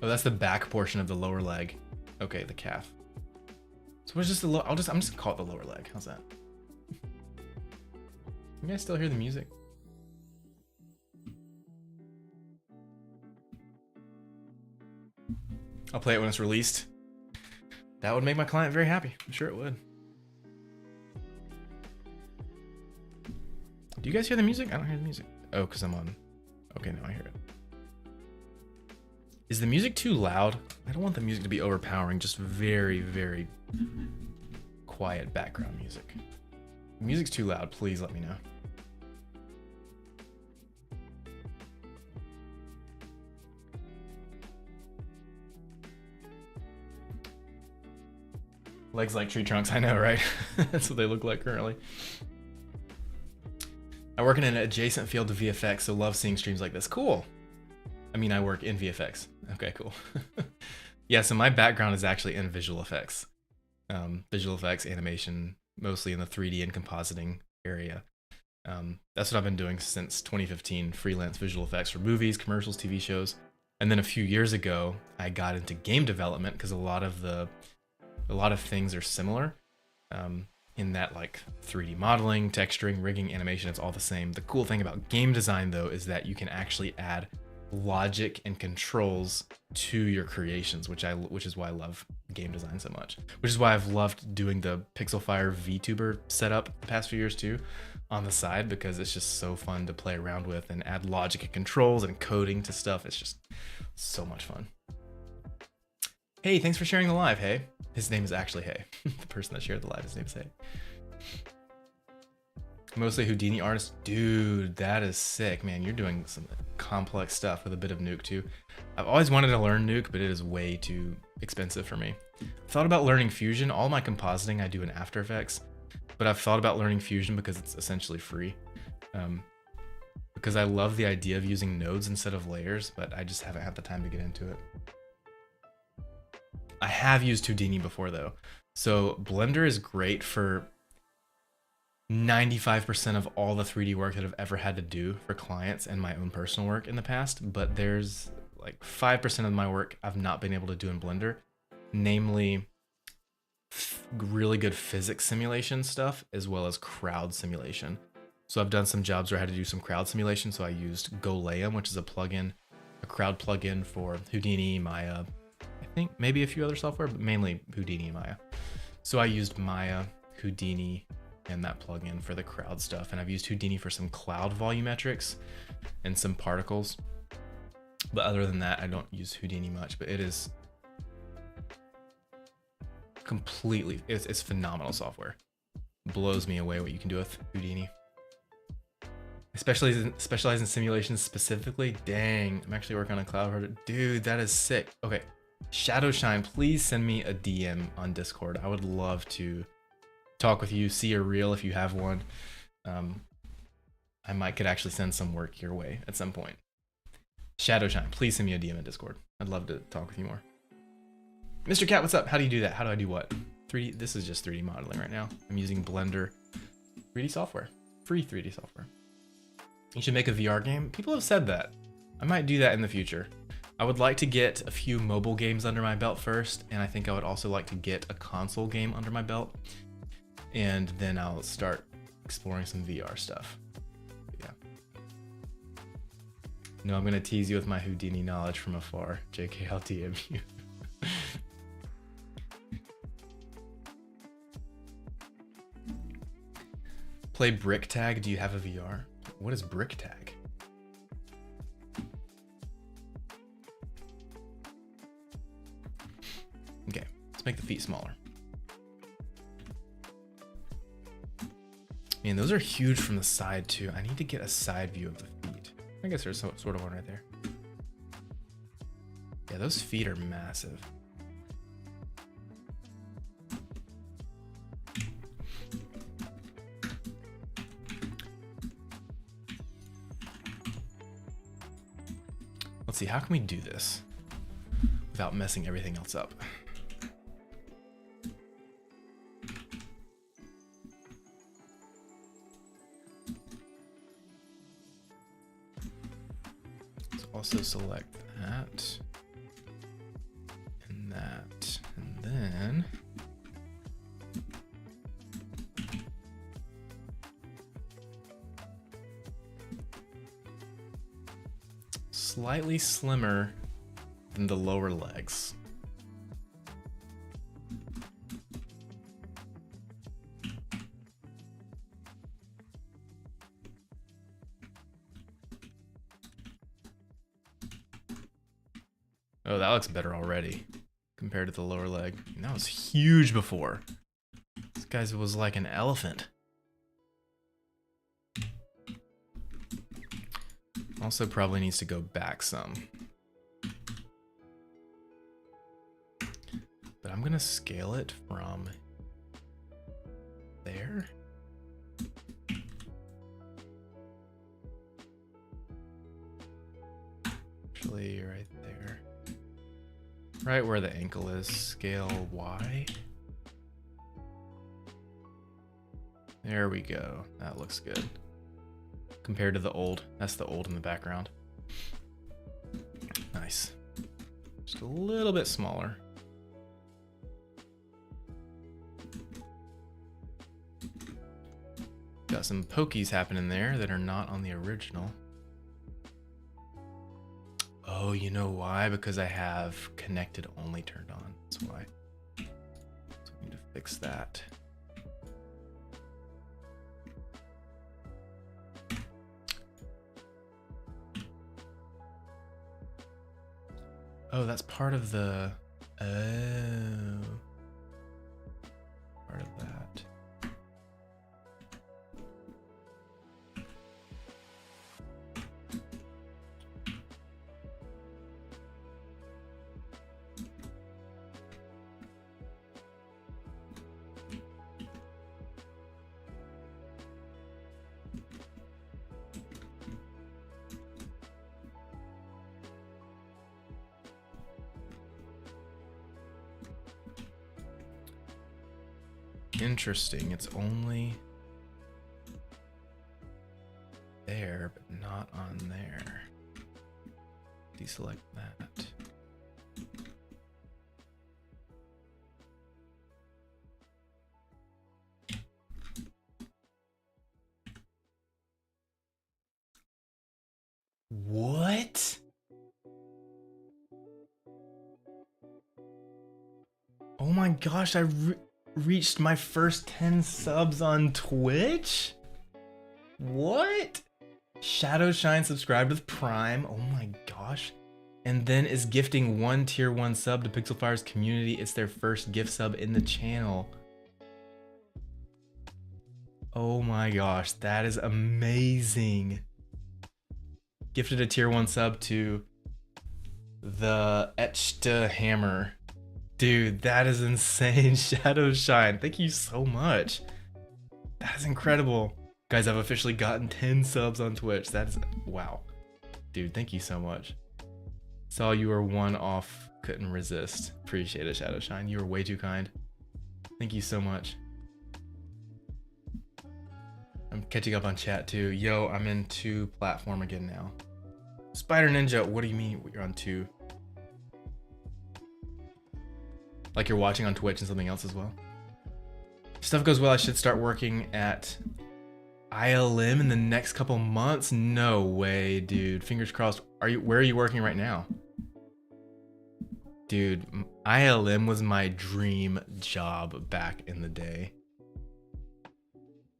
Oh, that's the back portion of the lower leg. Okay, the calf. So it's just the I'm just gonna call it the lower leg. How's that? You guys still hear the music? I'll play it when it's released. That would make my client very happy. I'm sure it would. Do you guys hear the music? I don't hear the music. Oh, because I'm on. Okay, now I hear it. Is the music too loud? I don't want the music to be overpowering, just very, very quiet background music. If the music's too loud, please let me know. Legs like tree trunks, I know, right? That's what they look like currently. I work in an adjacent field to VFX, so love seeing streams like this. Cool. I mean, I work in VFX. Okay, cool. Yeah, so my background is actually in visual effects. Visual effects, animation, mostly in the 3D and compositing area. That's what I've been doing since 2015, freelance visual effects for movies, commercials, TV shows. And then a few years ago, I got into game development because a lot of things are similar in that, like 3D modeling, texturing, rigging, animation, it's all the same. The cool thing about game design though is that you can actually add logic and controls to your creations, which is why I love game design so much. Which is why I've loved doing the Pixelfire VTuber setup the past few years too on the side, because it's just so fun to play around with and add logic and controls and coding to stuff. It's just so much fun. Hey, thanks for sharing the live, Hey. His name is actually Hey. The person that shared the live, his name is Hey. Mostly Houdini artist. Dude, that is sick, man. You're doing some complex stuff with a bit of Nuke too. I've always wanted to learn Nuke, but it is way too expensive for me. I've thought about learning Fusion. All my compositing I do in After Effects, but I've thought about learning Fusion because it's essentially free. Because I love the idea of using nodes instead of layers, but I just haven't had the time to get into it. I have used Houdini before though. So Blender is great for 95% of all the 3D work that I've ever had to do for clients and my own personal work in the past, but there's like 5% of my work I've not been able to do in Blender, namely really good physics simulation stuff as well as crowd simulation. So I've done some jobs where I had to do some crowd simulation, so I used Goleum, which is a plugin, a crowd plugin for Houdini, Maya, I think maybe a few other software, but mainly Houdini and Maya. So I used Maya, Houdini, and that plugin for the crowd stuff, and I've used Houdini for some cloud volumetrics and some particles, but other than that I don't use Houdini much. But it is completely, it's phenomenal software. Blows me away what you can do with Houdini. I specialize in simulations specifically. Dang, I'm actually working on a cloud project. Dude, that is sick. Okay, Shadowshine, please send me a DM on Discord. I would love to talk with you, see a reel if you have one. I could actually send some work your way at some point. Shadowshine, please send me a DM in Discord. I'd love to talk with you more. Mr. Cat, what's up? How do you do that? How do I do what? 3D, this is just 3D modeling right now. I'm using Blender 3D software, free 3D software. You should make a VR game. People have said that. I might do that in the future. I would like to get a few mobile games under my belt first, and I think I would also like to get a console game under my belt, and then I'll start exploring some VR stuff. Yeah. No, I'm gonna tease you with my Houdini knowledge from afar. JK, I'll DM you. Play Brick Tag. Do you have a VR? What is Brick Tag? Okay, let's make the feet smaller. Man, those are huge from the side too. I need to get a side view of the feet. I guess there's sort of one right there. Yeah, those feet are massive. Let's see, how can we do this without messing everything else up? Let's also select that and that, and then slightly slimmer than the lower legs. Oh, that looks better already compared to the lower leg. And that was huge before. This guy was like an elephant. Also probably needs to go back some. But I'm gonna scale it from there. Actually, right there. Right where the ankle is, scale Y. There we go, that looks good. Compared to the old. That's the old in the background. Nice. Just a little bit smaller. Got some pokies happening there that are not on the original. Oh, you know why? Because I have connected only turned on. That's why. So we need to fix that. Oh, that's part of the... Oh. Part of that. Interesting, it's only there, but not on there. Deselect that. What? Oh my gosh, I reached my first 10 subs on Twitch? What? Shadowshine subscribed with Prime. Oh my gosh. and then is gifting 1 tier 1 sub to Pixel Fire's community. It's their first gift sub in the channel. Oh my gosh, that is amazing. Gifted a tier 1 sub to the Etched Hammer. Dude, that is insane. Shadow Shine, thank you so much. That is incredible. Guys, I've officially gotten 10 subs on Twitch. That is, wow. Dude, thank you so much. Saw you were one off, couldn't resist. Appreciate it, Shadow Shine. You were way too kind. Thank you so much. I'm catching up on chat too. Yo, I'm in 2 platform again now. Spider Ninja, what do you mean you're on 2? Like you're watching on Twitch and something else as well? If stuff goes well, I should start working at ILM in the next couple months. No way, dude. Fingers crossed. Where are you working right now? Dude, ILM was my dream job back in the day.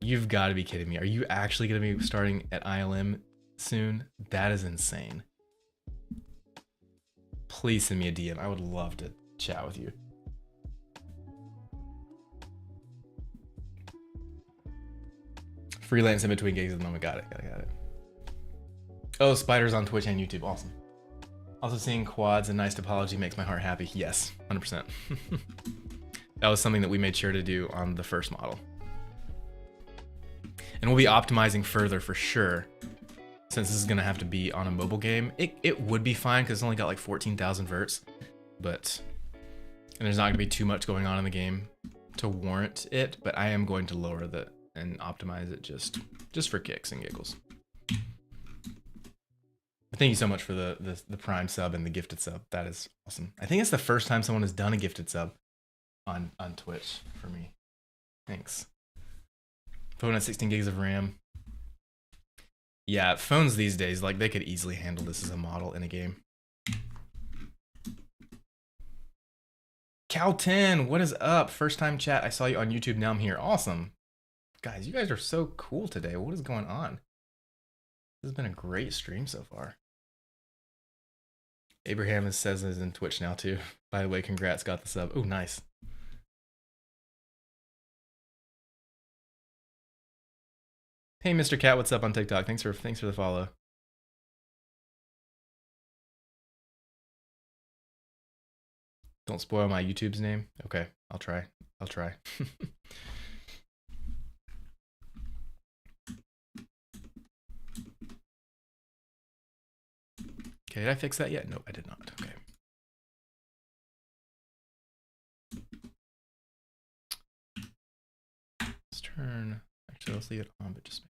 You've got to be kidding me. Are you actually going to be starting at ILM soon? That is insane. Please send me a DM. I would love to chat with you. Freelance in between gigs at the moment. Got it. Got it. Oh, Spider's on Twitch and YouTube. Awesome. Also seeing quads and nice topology makes my heart happy. Yes, 100%. That was something that we made sure to do on the first model. And we'll be optimizing further for sure. Since this is gonna have to be on a mobile game. It would be fine because it's only got like 14,000 verts. And there's not gonna be too much going on in the game to warrant it, but I am going to lower that and optimize it just for kicks and giggles. But thank you so much for the Prime sub and the gifted sub. That is awesome. I think it's the first time someone has done a gifted sub on Twitch for me. Thanks. Phone at 16 gigs of RAM. Yeah, phones these days, like they could easily handle this as a model in a game. Cal10, what is up? First time chat. I saw you on YouTube. Now I'm here. Awesome. Guys, you guys are so cool today. What is going on? This has been a great stream so far. Abraham says is in Twitch now too. By the way, congrats, got the sub. Oh, nice. Hey, Mr. Cat, what's up on TikTok? Thanks for the follow. Don't spoil my YouTube's name. Okay, I'll try. Okay, did I fix that yet? Nope, I did not. Okay. Let's turn. Actually, let's leave it on, but just.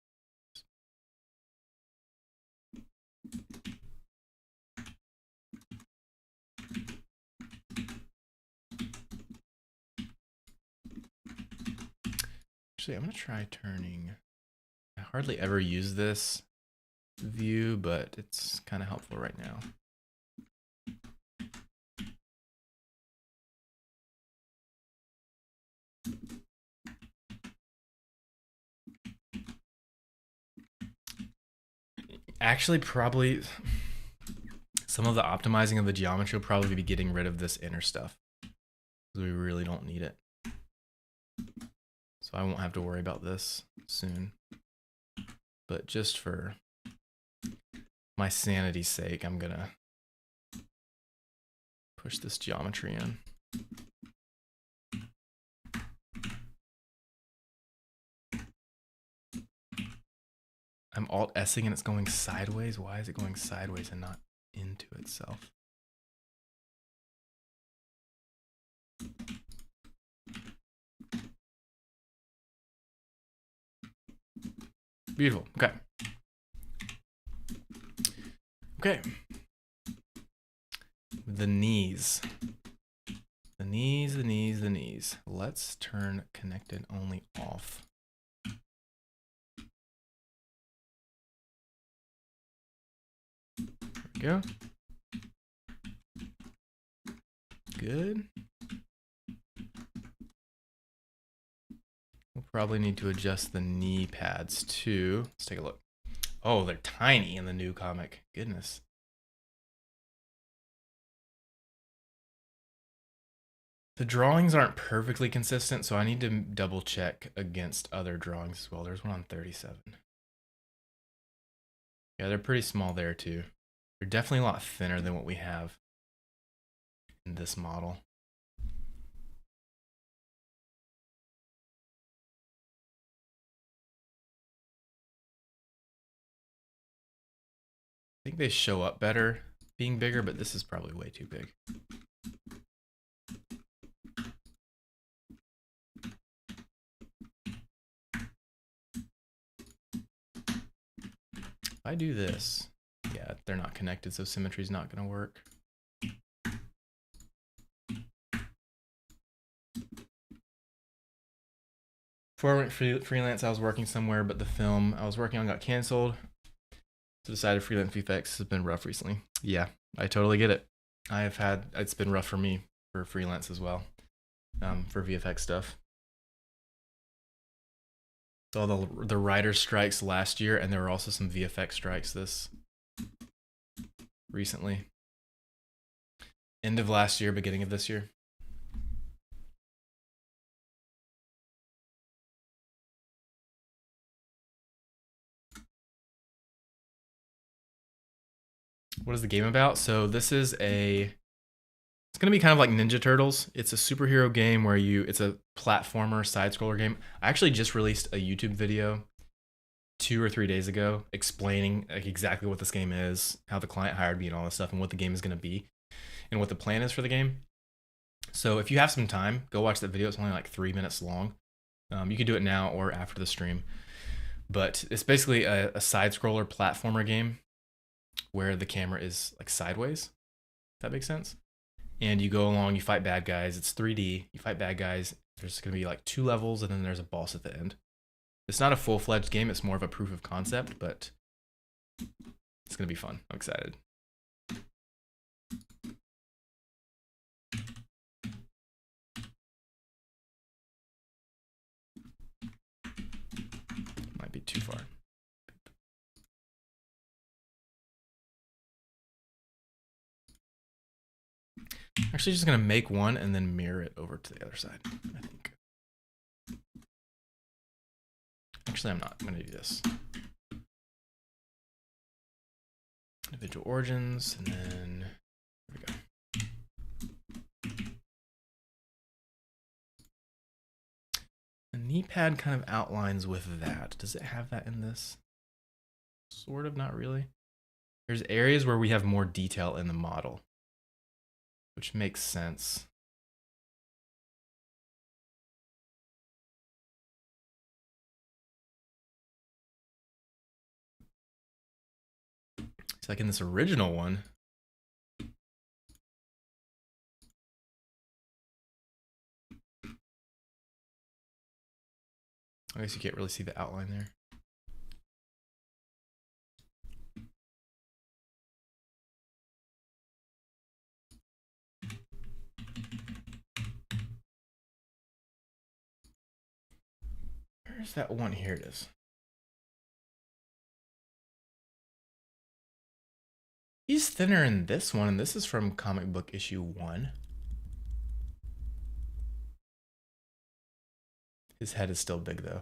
Actually, I'm gonna try turning. I hardly ever use this view, but it's kind of helpful right now. Actually, probably some of the optimizing of the geometry will probably be getting rid of this inner stuff because we really don't need it. So I won't have to worry about this soon. But just for my sanity's sake, I'm gonna push this geometry in. I'm Alt-S'ing and it's going sideways. Why is it going sideways and not into itself? Beautiful. Okay. Okay. The knees. The knees. Let's turn connected only off. There we go. Good. We'll probably need to adjust the knee pads too. Let's take a look. Oh, they're tiny in the new comic. Goodness. The drawings aren't perfectly consistent, so I need to double check against other drawings as well. There's one on 37. Yeah, they're pretty small there too. They're definitely a lot thinner than what we have in this model. I think they show up better being bigger, but this is probably way too big. If I do this, yeah, they're not connected, so symmetry is not going to work. Before I went freelance, I was working somewhere, but the film I was working on got canceled. So decided freelance VFX has been rough recently. Yeah, I totally get it. It's been rough for me for freelance as well, for VFX stuff. So the writer strikes last year, and there were also some VFX strikes this recently. End of last year, beginning of this year. What is the game about? So this is it's gonna be kind of like Ninja Turtles. It's a superhero game where it's a platformer side scroller game. I actually just released a YouTube video 2 or 3 days ago explaining like exactly what this game is, how the client hired me and all this stuff, and what the game is gonna be, and what the plan is for the game. So if you have some time, go watch that video. It's only like 3 minutes long. You can do it now or after the stream. But it's basically a side scroller platformer game where the camera is like sideways. If that makes sense. And you go along, you fight bad guys. It's 3D. You fight bad guys. There's going to be like 2 levels, and then there's a boss at the end. It's not a full-fledged game. It's more of a proof of concept, but it's going to be fun. I'm excited. Might be too far. Actually, just going to make one and then mirror it over to the other side, I think. Actually, I'm not. I'm going to do this. Individual origins, and then there we go. The knee pad kind of outlines with that. Does it have that in this? Sort of, not really. There's areas where we have more detail in the model, which makes sense. It's like in this original one. I guess you can't really see the outline there. Where's that one? Here it is. He's thinner in this one, and this is from comic book issue 1. His head is still big, though.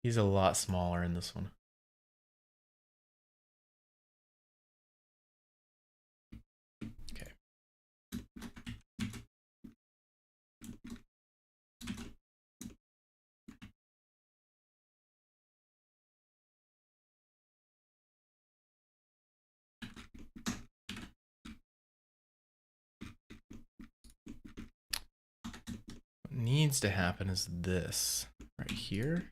He's a lot smaller in this one. Okay. What needs to happen is this right here.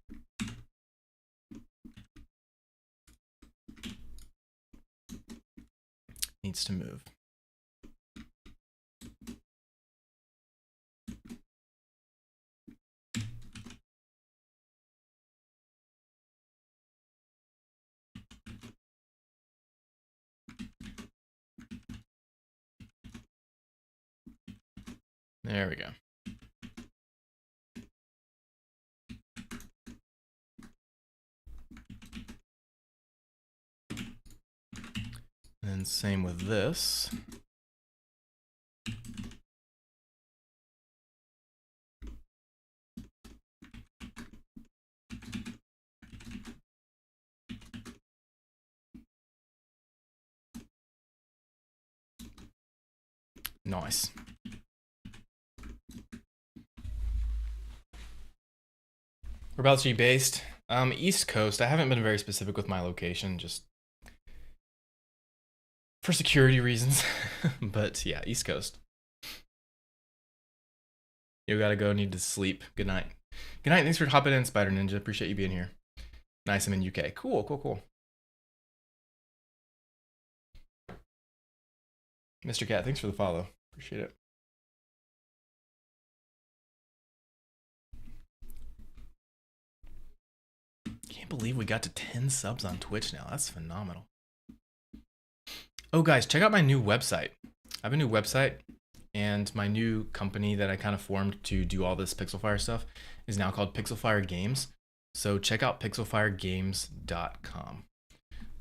Needs to move. There we go. And same with this. Nice. Whereabouts are you based? East Coast. I haven't been very specific with my location, just for security reasons. But yeah, East Coast. You gotta go. Need to sleep. Good night. Good night. Thanks for hopping in, Spider Ninja. Appreciate you being here. Nice. I'm in UK. Cool. Cool. Cool. Mr. Cat, thanks for the follow. Appreciate it. Can't believe we got to 10 subs on Twitch now. That's phenomenal. Oh, guys, check out my new website. I have a new website, and my new company that I kind of formed to do all this Pixelfire stuff is now called Pixelfire Games. So check out pixelfiregames.com.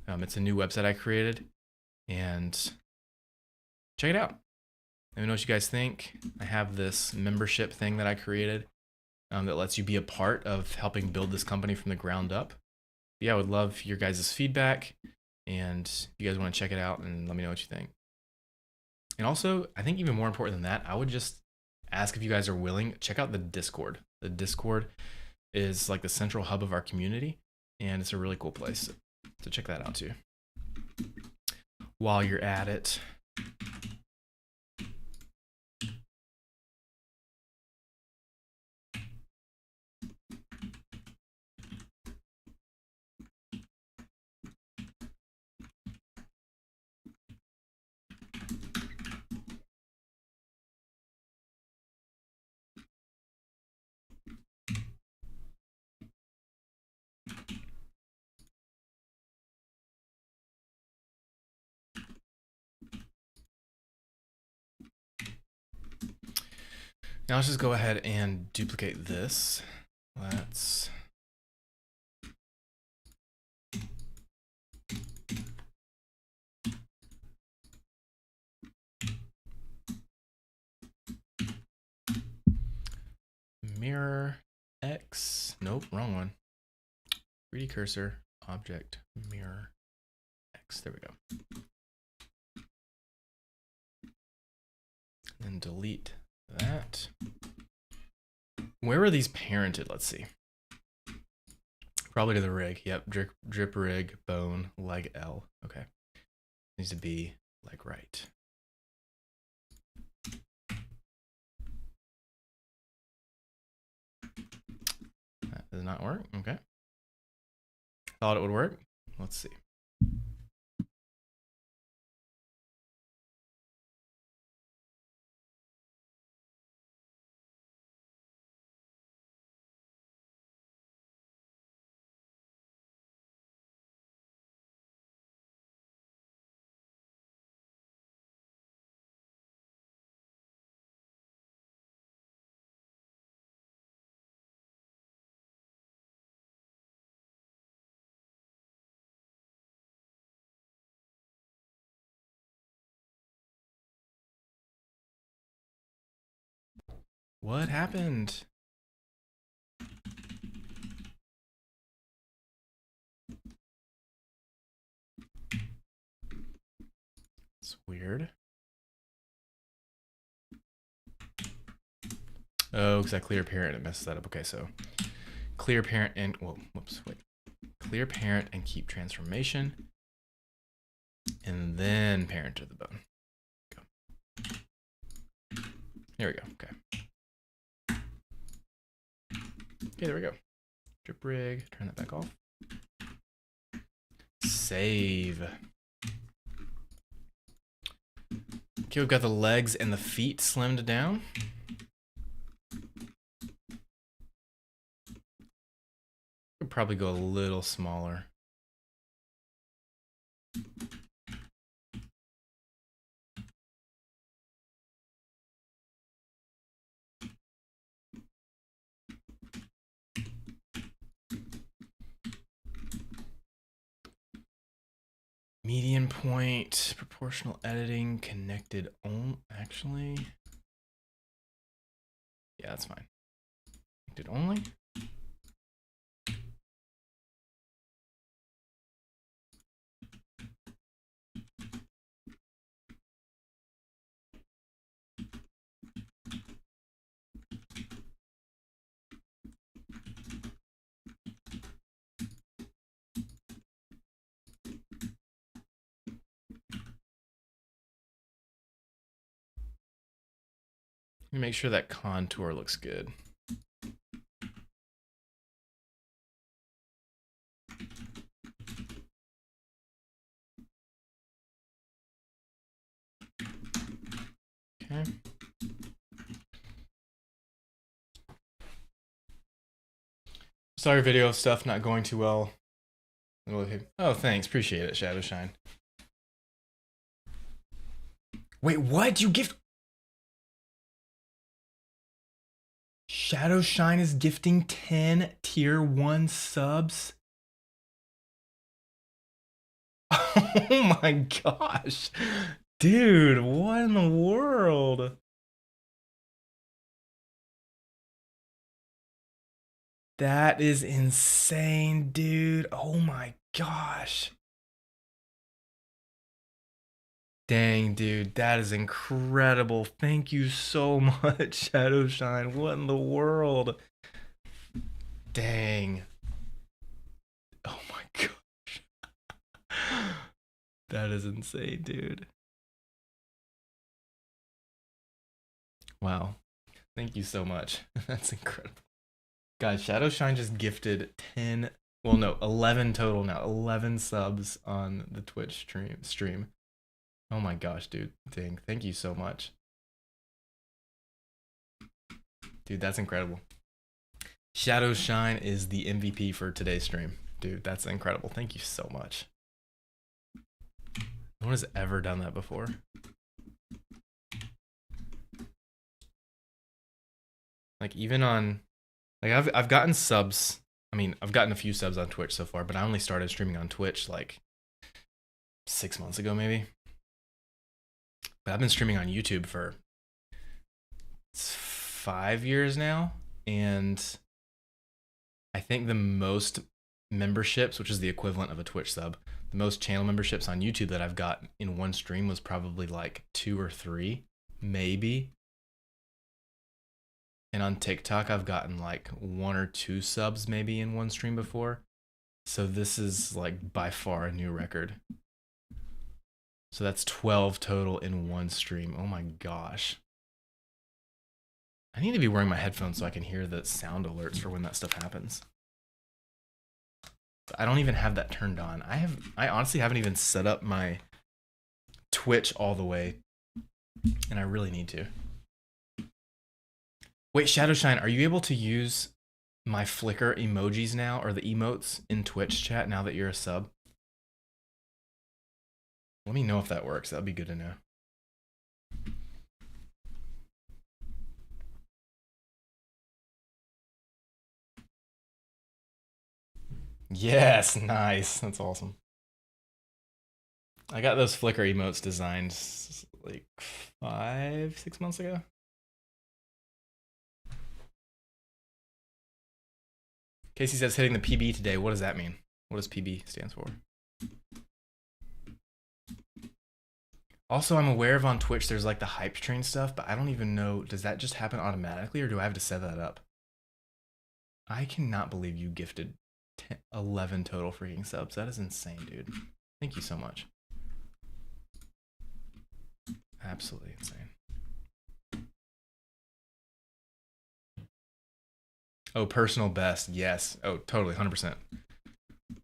It's a new website I created, and check it out. Let me know what you guys think. I have this membership thing that I created that lets you be a part of helping build this company from the ground up. But yeah, I would love your guys' feedback, and if you guys want to check it out and let me know what you think. And also, I think even more important than that, I would just ask if you guys are willing, check out the Discord. The Discord is like the central hub of our community, and it's a really cool place. So check that out too. While you're at it. Now let's just go ahead and duplicate this. Let's mirror X. Nope, wrong one. 3D cursor, object, mirror X. There we go. And delete that. Where are these parented? Let's see. Probably to the rig. Yep, drip rig, bone, leg L. Okay. Needs to be like right. That does not work. Okay. Thought it would work. Let's see. What happened? It's weird. Oh, because I clear parent and messed that up. Okay, so clear parent and, well, whoops, wait. Clear parent and keep transformation. And then parent to the bone. Go. There we go. Okay. Okay, there we go. Drip rig, turn that back off. Save. Okay, we've got the legs and the feet slimmed down. Could probably go a little smaller. Median point, proportional editing, connected on, actually. Yeah, that's fine. Connected only. Let me make sure that contour looks good. Okay. Sorry, video stuff not going too well. Oh, thanks. Appreciate it, Shadow Shine. Wait, what? You gift... Shadow Shine is gifting 10 tier 1 subs? Oh my gosh. Dude, what in the world? That is insane, dude. Oh my gosh. Dang, dude, that is incredible. Thank you so much, Shadow Shine. What in the world? Dang. Oh my gosh. That is insane, dude. Wow. Thank you so much. That's incredible. Guys, Shadow Shine just gifted 10, well, no, 11 total now. 11 subs on the Twitch stream. Oh my gosh, dude. Dang. Thank you so much. Dude, that's incredible. Shadow Shine is the MVP for today's stream. Dude, that's incredible. Thank you so much. No one has ever done that before. Like even on, like I've gotten subs. I mean, I've gotten a few subs on Twitch so far, but I only started streaming on Twitch like 6 months ago, maybe. But I've been streaming on YouTube for 5 years now, and I think the most memberships, which is the equivalent of a Twitch sub, the most channel memberships on YouTube that I've got in one stream was probably like 2 or 3, maybe. And on TikTok, I've gotten like 1 or 2 subs maybe in one stream before. So this is like by far a new record. So that's 12 total in one stream. Oh my gosh. I need to be wearing my headphones so I can hear the sound alerts for when that stuff happens. But I don't even have that turned on. I honestly haven't even set up my Twitch all the way, and I really need to. Wait, Shadowshine, are you able to use my Flickr emojis now, or the emotes in Twitch chat now that you're a sub? Let me know if that works. That'd be good to know. Yes, nice. That's awesome. I got those Flickr emotes designed like 5, 6 months ago. Casey says hitting the PB today. What does that mean? What does PB stands for? Also, I'm aware of on Twitch there's like the hype train stuff, but I don't even know, does that just happen automatically or do I have to set that up? I cannot believe you gifted 11 total freaking subs. That is insane, dude. Thank you so much. Absolutely insane. Oh, personal best. Yes. Oh, totally. 100%.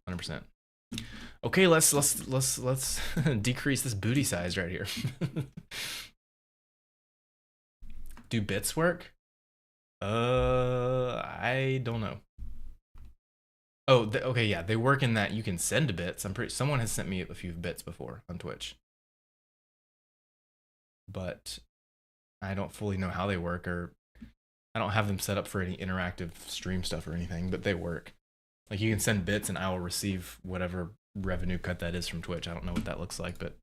100%. Okay, let's decrease this booty size right here. Do bits work? I don't know. Oh, okay, yeah, they work in that you can send bits. Someone has sent me a few bits before on Twitch, but I don't fully know how they work, or I don't have them set up for any interactive stream stuff or anything, but they work. Like you can send bits and I will receive whatever revenue cut that is from Twitch. I don't know what that looks like, but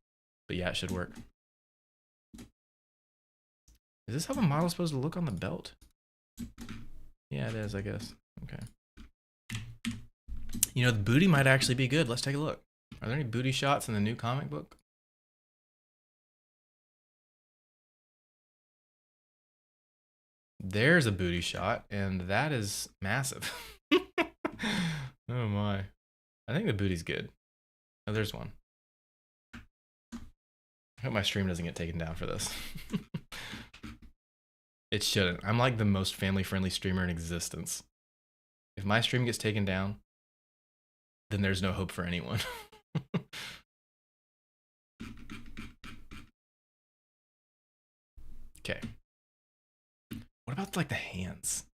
yeah, it should work. Is this how the model's supposed to look on the belt? Yeah, it is, I guess. Okay. You know, the booty might actually be good. Let's take a look. Are there any booty shots in the new comic book? There's a booty shot, and that is massive. Oh my. I think the booty's good. Oh, there's one. I hope my stream doesn't get taken down for this. It shouldn't. I'm like the most family-friendly streamer in existence. If my stream gets taken down, then there's no hope for anyone. Okay. What about like the hands?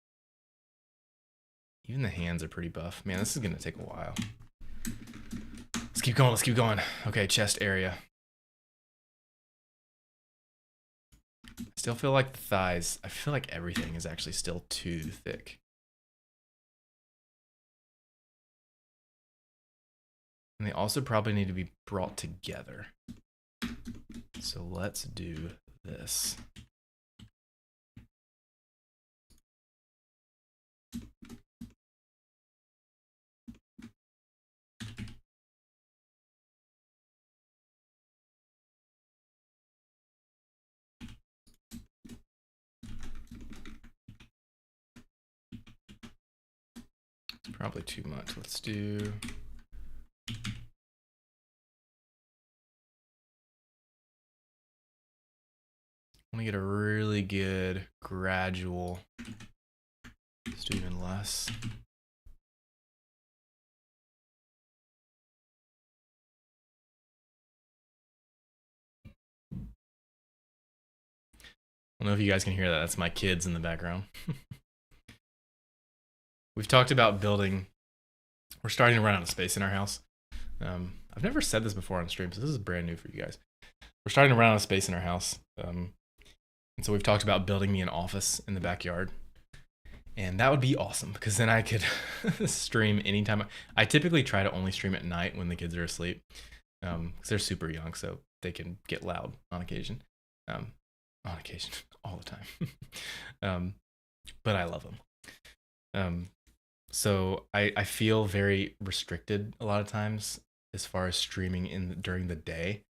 Even the hands are pretty buff. Man, this is gonna take a while. Let's keep going, let's keep going. Okay, chest area. Still feel like the thighs, I feel like everything is actually still too thick. And they also probably need to be brought together. So let's do this. It's probably too much. Let's do... I want to get a really good gradual. Let's do even less. I don't know if you guys can hear that. That's my kids in the background. We've talked about building. We're starting to run out of space in our house. I've never said this before on stream, so this is brand new for you guys. We're starting to run out of space in our house. And so we've talked about building me an office in the backyard. And that would be awesome because then I could stream anytime. I typically try to only stream at night when the kids are asleep because they're super young, so they can get loud on occasion. All the time. But I love them. So I feel very restricted a lot of times as far as streaming during the day.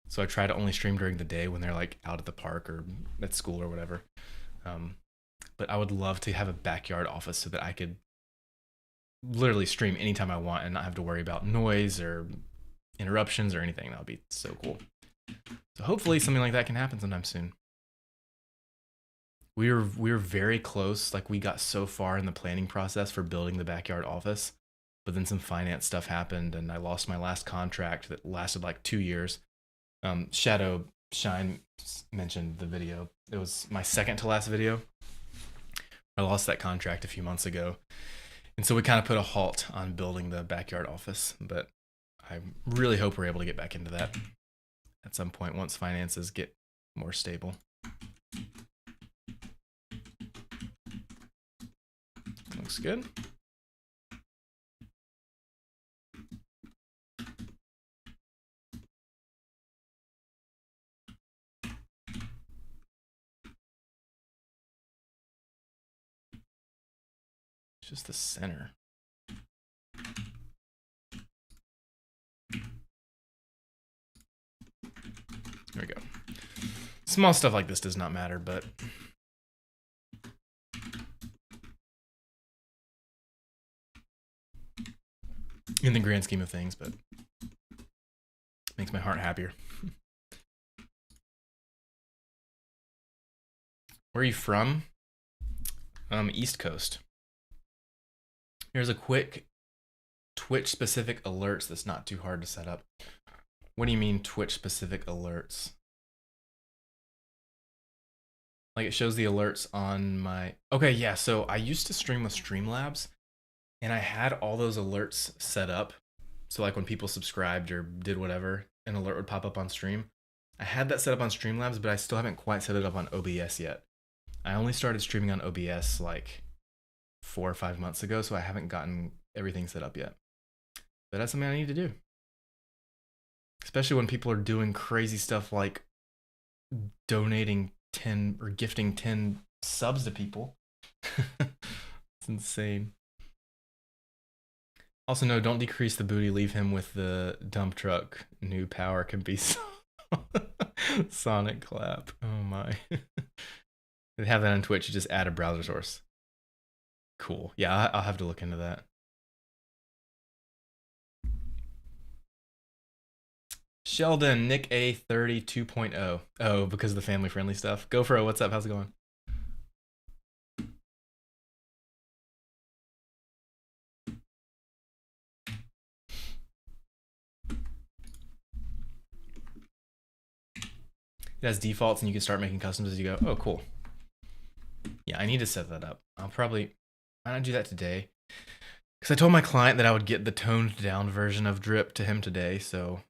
So I try to only stream during the day when they're like out at the park or at school or whatever. But I would love to have a backyard office so that I could literally stream anytime I want and not have to worry about noise or interruptions or anything. That would be so cool. So hopefully something like that can happen sometime soon. We were very close. Like we got so far in the planning process for building the backyard office, but then some finance stuff happened and I lost my last contract that lasted like 2 years. Shadow Shine mentioned the video. It was my second to last video. I lost that contract a few months ago. And so we kind of put a halt on building the backyard office, but I really hope we're able to get back into that at some point once finances get more stable. Looks good. It's just the center. There we go. Small stuff like this does not matter, but in the grand scheme of things, but makes my heart happier. Where are you from? East Coast. Here's a quick Twitch specific alerts that's not too hard to set up. What do you mean Twitch specific alerts? Like it shows the alerts on my... Okay, yeah, so I used to stream with Streamlabs and I had all those alerts set up. So like when people subscribed or did whatever, an alert would pop up on stream. I had that set up on Streamlabs, but I still haven't quite set it up on OBS yet. I only started streaming on OBS like 4 or 5 months ago, so I haven't gotten everything set up yet. But that's something I need to do. Especially when people are doing crazy stuff like donating 10 or gifting 10 subs to people. It's insane. Also, no, don't decrease the booty. Leave him with the dump truck. New power can be Sonic clap. Oh my. They have that on Twitch. You just add a browser source. Cool. Yeah, I'll have to look into that. Sheldon, Nick A30 2.0. Oh, because of the family friendly stuff. GoFro, what's up? How's it going? It has defaults and you can start making customs as you go. Oh, cool. Yeah, I need to set that up. I'll probably, why not do that today? Because I told my client that I would get the toned down version of Drip to him today, so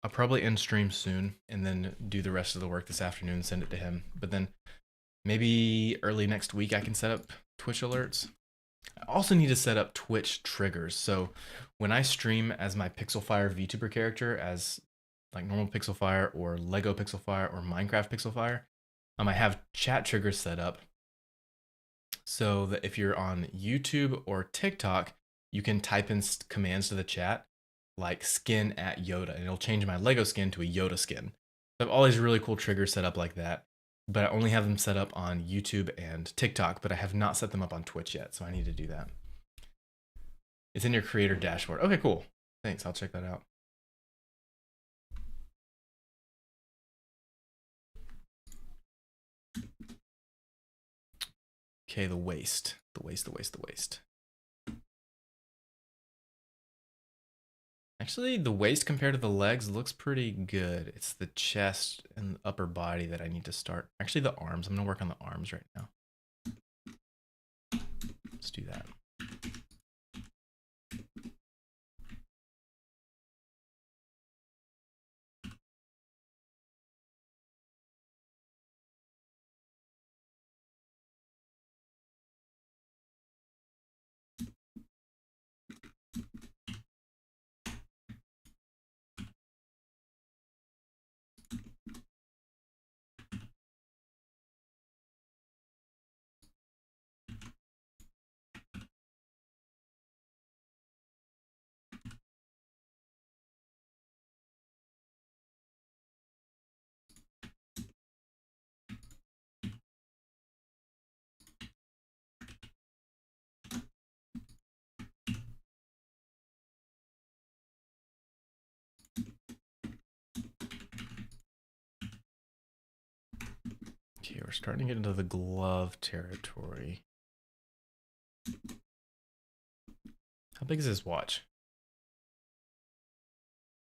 I'll probably end stream soon and then do the rest of the work this afternoon and send it to him. But then maybe early next week I can set up Twitch alerts. I also need to set up Twitch triggers. So when I stream as my Pixelfire VTuber character, as like normal Pixelfire or Lego Pixelfire or Minecraft Pixelfire, I have chat triggers set up so that if you're on YouTube or TikTok, you can type in commands to the chat like skin at Yoda, and it'll change my Lego skin to a Yoda skin. I have all these really cool triggers set up like that, but I only have them set up on YouTube and TikTok, but I have not set them up on Twitch yet, so I need to do that. It's in your creator dashboard. Okay, cool. Thanks, I'll check that out. Okay, the waist. Actually, the waist compared to the legs looks pretty good. It's the chest and upper body that I need to start. Actually, the arms. I'm gonna work on the arms right now. Let's do that. Okay, we're starting to get into the glove territory. How big is this watch?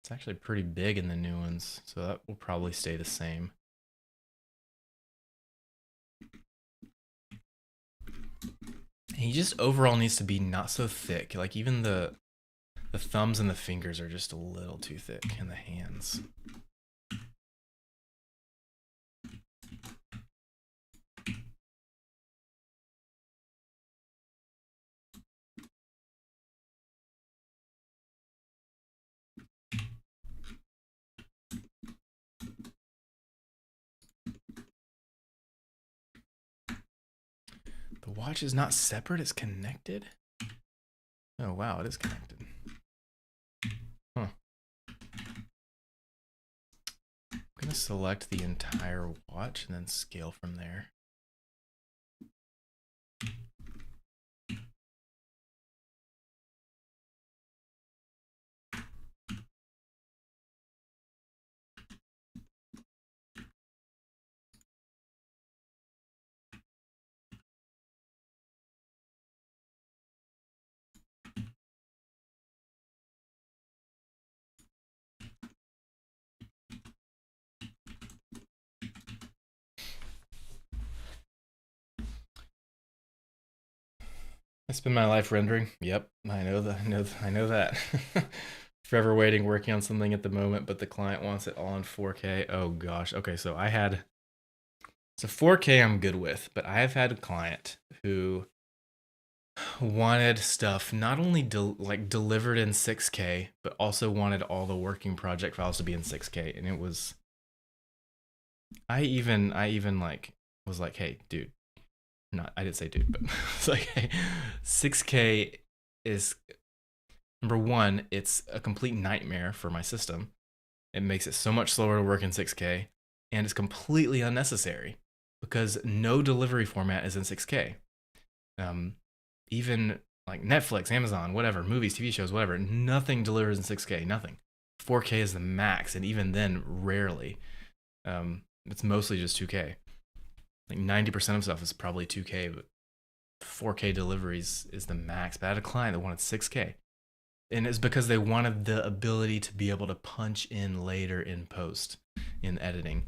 It's actually pretty big in the new ones, so that will probably stay the same. He just overall needs to be not so thick. Like even the thumbs and the fingers are just a little too thick, and the hands. The watch is not separate, it's connected. Oh wow, it is connected. Huh. I'm gonna select the entire watch and then scale from there. I spend my life rendering. Yep, I know that. I know that. Forever waiting, working on something at the moment, but the client wants it all in 4K. Oh gosh. Okay, so 4K I'm good with, but I have had a client who wanted stuff not only delivered in 6K, but also wanted all the working project files to be in 6K, and it was. I even like was like, hey, dude. Not I didn't say dude, but it's like, hey, 6K is number one, it's a complete nightmare for my system. It makes it so much slower to work in 6K, and it's completely unnecessary because no delivery format is in 6K. Even like Netflix, Amazon, whatever, movies, TV shows, whatever, nothing delivers in 6K, nothing. 4K is the max, and even then, rarely. It's mostly just 2K. Like 90% of stuff is probably 2K, but 4K deliveries is the max. But I had a client that wanted 6K. And it's because they wanted the ability to be able to punch in later in post in editing,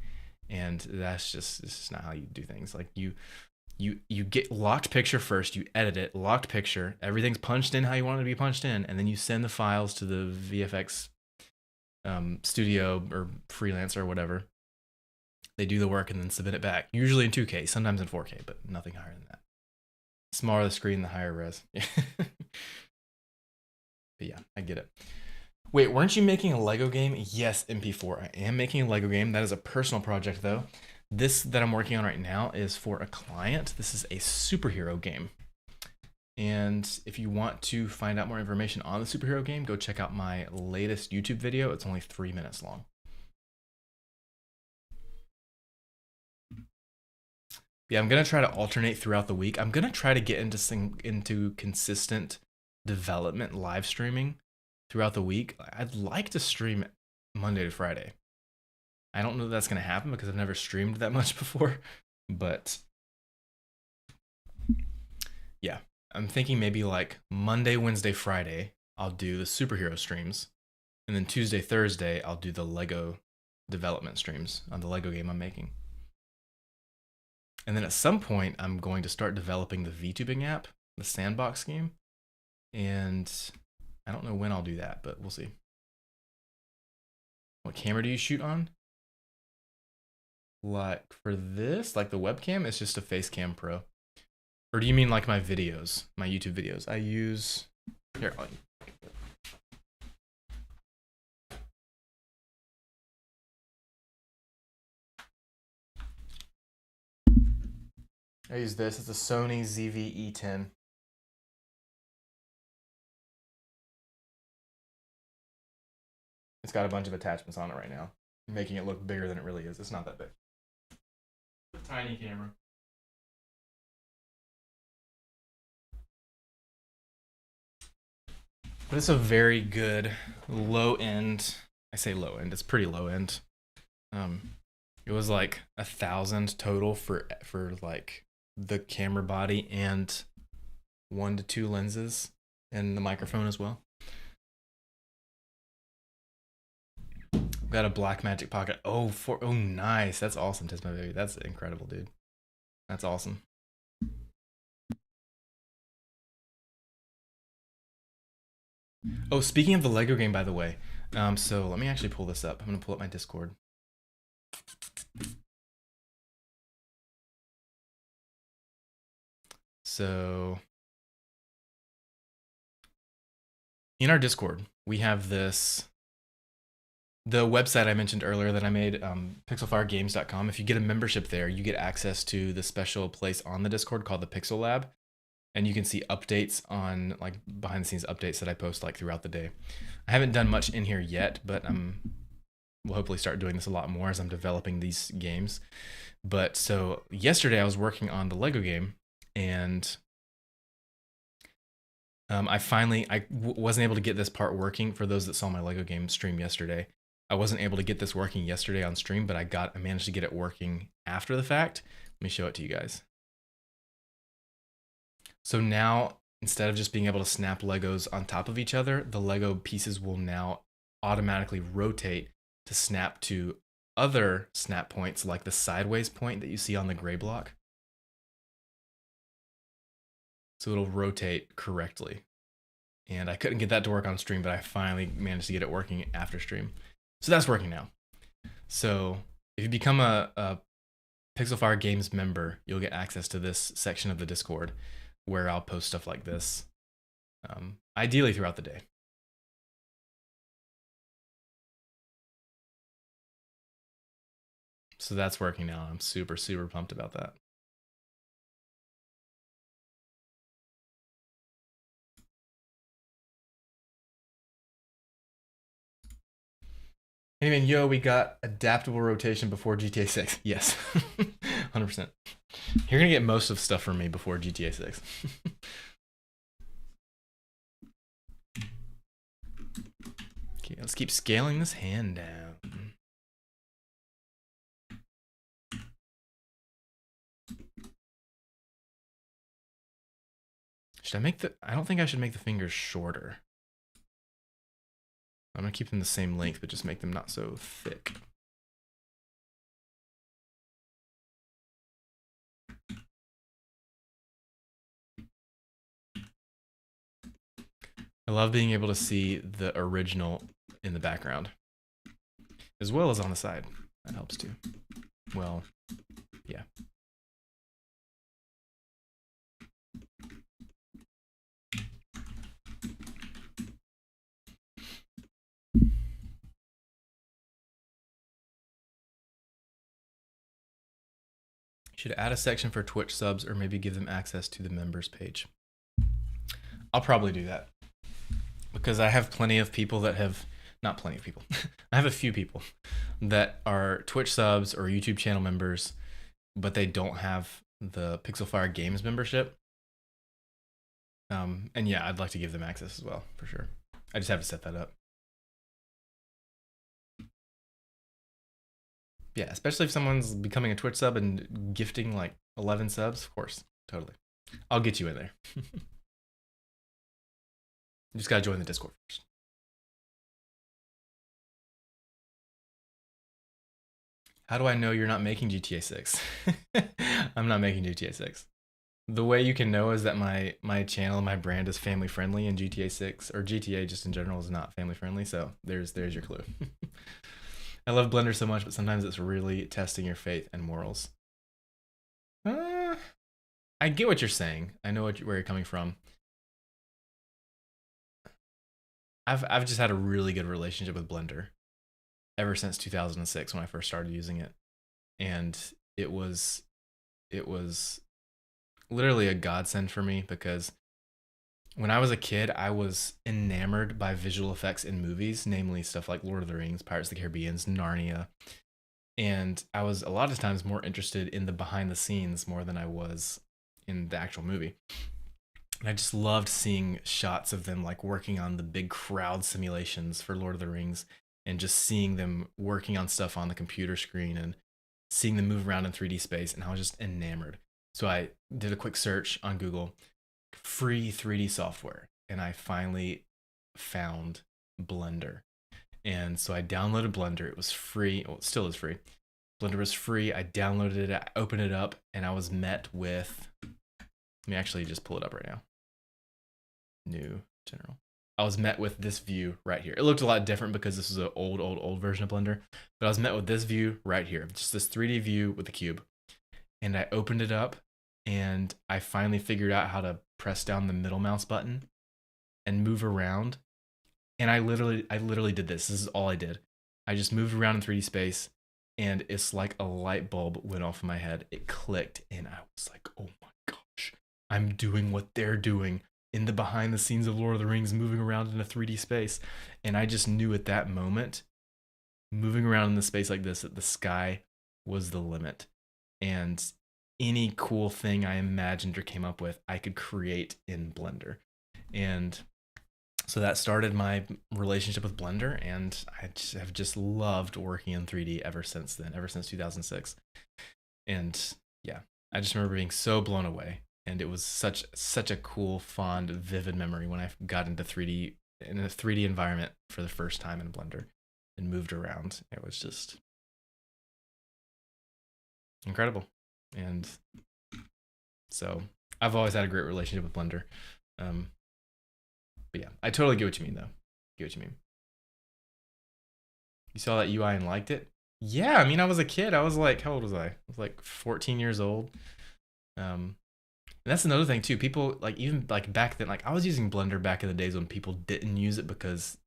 and this is just not how you do things. Like you get locked picture first, you edit it, locked picture, everything's punched in how you want it to be punched in, and then you send the files to the VFX studio or freelancer or whatever. They do the work and then submit it back, usually in 2K, sometimes in 4K, but nothing higher than that. Smaller the screen, the higher res. But yeah, I get it. Wait, weren't you making a Lego game? Yes, MP4. I am making a Lego game. That is a personal project, though. This that I'm working on right now is for a client. This is a superhero game. And if you want to find out more information on the superhero game, go check out my latest YouTube video. It's only 3 minutes long. Yeah, I'm gonna try to alternate throughout the week. I'm gonna try to get into consistent development live streaming throughout the week. I'd like to stream Monday to Friday. I don't know if that's gonna happen because I've never streamed that much before, but yeah, I'm thinking maybe like Monday, Wednesday, Friday, I'll do the superhero streams, and then Tuesday, Thursday, I'll do the Lego development streams on the Lego game I'm making. And then at some point, I'm going to start developing the VTubing app, the sandbox game. And I don't know when I'll do that, but we'll see. What camera do you shoot on? Like for this, like the webcam, it's just a Facecam Pro. Or do you mean like my videos, my YouTube videos? I use, here, I use this. It's a Sony ZV-E10. It's got a bunch of attachments on it right now, making it look bigger than it really is. It's not that big. A tiny camera. But it's a very good low end. I say low end. It's pretty low end. It was like 1,000 total for like the camera body and 1 to 2 lenses and the microphone as well. Got a Blackmagic Pocket. Oh, nice. That's awesome, Tisma Baby. That's incredible, dude. That's awesome. Oh, speaking of the Lego game, by the way, so let me actually pull this up. I'm gonna pull up my Discord. So in our Discord, we have this, the website I mentioned earlier that I made, pixelfiregames.com. If you get a membership there, you get access to the special place on the Discord called the Pixel Lab. And you can see updates on like behind the scenes updates that I post like throughout the day. I haven't done much in here yet, but we'll hopefully start doing this a lot more as I'm developing these games. But so yesterday I was working on the Lego game, and I wasn't able to get this part working. For those that saw my Lego game stream yesterday, I wasn't able to get this working yesterday on stream, but I managed to get it working after the fact. Let me show it to you guys. So now, instead of just being able to snap Legos on top of each other, the Lego pieces will now automatically rotate to snap to other snap points, like the sideways point that you see on the gray block. So it'll rotate correctly. And I couldn't get that to work on stream, but I finally managed to get it working after stream. So that's working now. So if you become a Pixelfire Games member, you'll get access to this section of the Discord where I'll post stuff like this, ideally throughout the day. So that's working now. I'm super, super pumped about that. Anyway, yo, we got adaptable rotation before GTA 6. Yes, 100%. You're gonna get most of stuff from me before GTA 6. Okay, let's keep scaling this hand down. Should I make I don't think I should make the fingers shorter. I'm gonna keep them the same length, but just make them not so thick. I love being able to see the original in the background, as well as on the side. That helps too. Well, yeah. Should add a section for Twitch subs or maybe give them access to the members page. I'll probably do that because I have plenty of people that have, not plenty of people, I have a few people that are Twitch subs or YouTube channel members, but they don't have the Pixelfire Games membership. And yeah, I'd like to give them access as well, for sure. I just have to set that up. Yeah, especially if someone's becoming a Twitch sub and gifting like 11 subs, of course, totally. I'll get you in there. You just gotta join the Discord first. How do I know you're not making GTA 6? I'm not making GTA 6. The way you can know is that my channel, my brand is family friendly, and GTA 6 or GTA just in general is not family friendly. So there's your clue. I love Blender so much, but sometimes it's really testing your faith and morals. I get what you're saying. I know where you're coming from. I've just had a really good relationship with Blender ever since 2006 when I first started using it, and it was literally a godsend for me because when I was a kid, I was enamored by visual effects in movies, namely stuff like Lord of the Rings, Pirates of the Caribbean, Narnia. And I was a lot of times more interested in the behind the scenes more than I was in the actual movie. And I just loved seeing shots of them like working on the big crowd simulations for Lord of the Rings and just seeing them working on stuff on the computer screen and seeing them move around in 3D space. And I was just enamored. So I did a quick search on Google, free 3D software, and I finally found Blender. And so I downloaded Blender. It was free. Well, it still is free. Blender was free. I downloaded it, I opened it up, and I was met with, let me actually just pull it up right now. New general. I was met with this view right here. It looked a lot different because this is an old version of Blender, but I was met with this view right here. Just this 3D view with the cube. And I opened it up, and I finally figured out how to press down the middle mouse button and move around. And I literally did this. This is all I did. I just moved around in 3D space, and it's like a light bulb went off in my head. It clicked, and I was like, oh my gosh, I'm doing what they're doing in the behind the scenes of Lord of the Rings, moving around in a 3D space. And I just knew at that moment, moving around in the space like this, that the sky was the limit. And any cool thing I imagined or came up with, I could create in Blender. And so that started my relationship with Blender, and I have just loved working in 3D ever since then, ever since 2006. And yeah, I just remember being so blown away, and it was such a cool, fond, vivid memory when I got into 3D in a 3D environment for the first time in Blender and moved around. It was just incredible. And so I've always had a great relationship with Blender. But yeah, I totally get what you mean, though. Get what you mean. You saw that UI and liked it? Yeah, I mean, I was a kid. I was like, how old was I? I was like 14 years old. And that's another thing too. People like even like back then, like I was using Blender back in the days when people didn't use it because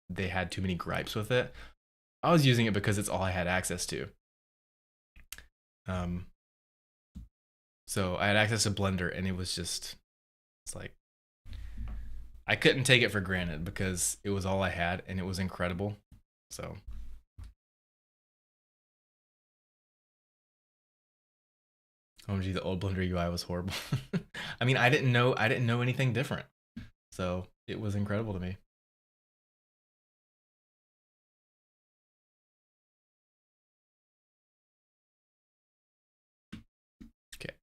they had too many gripes with it. I was using it because it's all I had access to. So I had access to Blender, and it was just, it's like I couldn't take it for granted because it was all I had, and it was incredible. So OMG, the old Blender UI was horrible. I mean, I didn't know anything different. So it was incredible to me. Okay.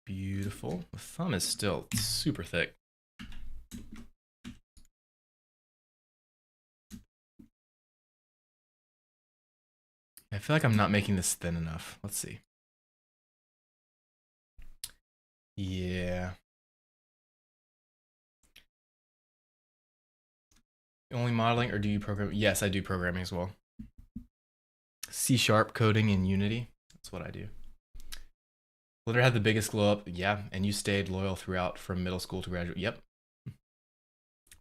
Beautiful. The thumb is still super thick. I feel like I'm not making this thin enough. Let's see. Yeah. Only modeling, or do you program? Yes, I do programming as well. C# coding in Unity. That's what I do. Glitter had the biggest glow up. Yeah, and you stayed loyal throughout from middle school to graduate. Yep.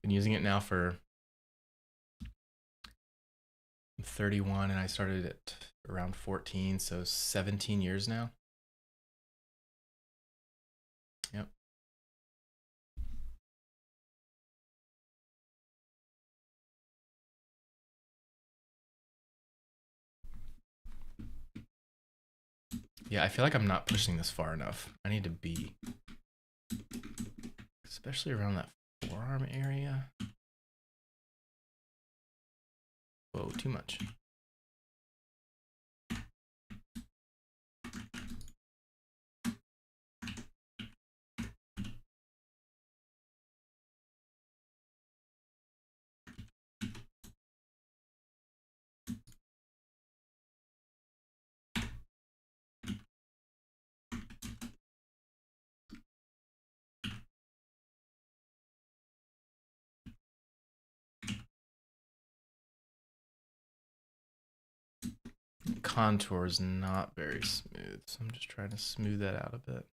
Been using it now for 31, and I started at around 14, so 17 years now. Yep. Yeah, I feel like I'm not pushing this far enough. I need to be, especially around that forearm area. Whoa, too much. Contour is not very smooth, so I'm just trying to smooth that out a bit.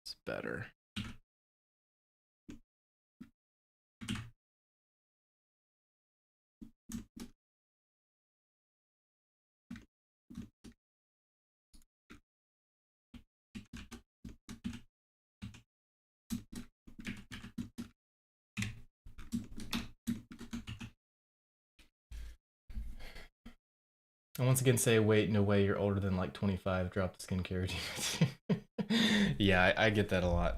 It's better. And once again, say, wait, no way, you're older than like 25. Drop the skincare routine. Yeah, I get that a lot.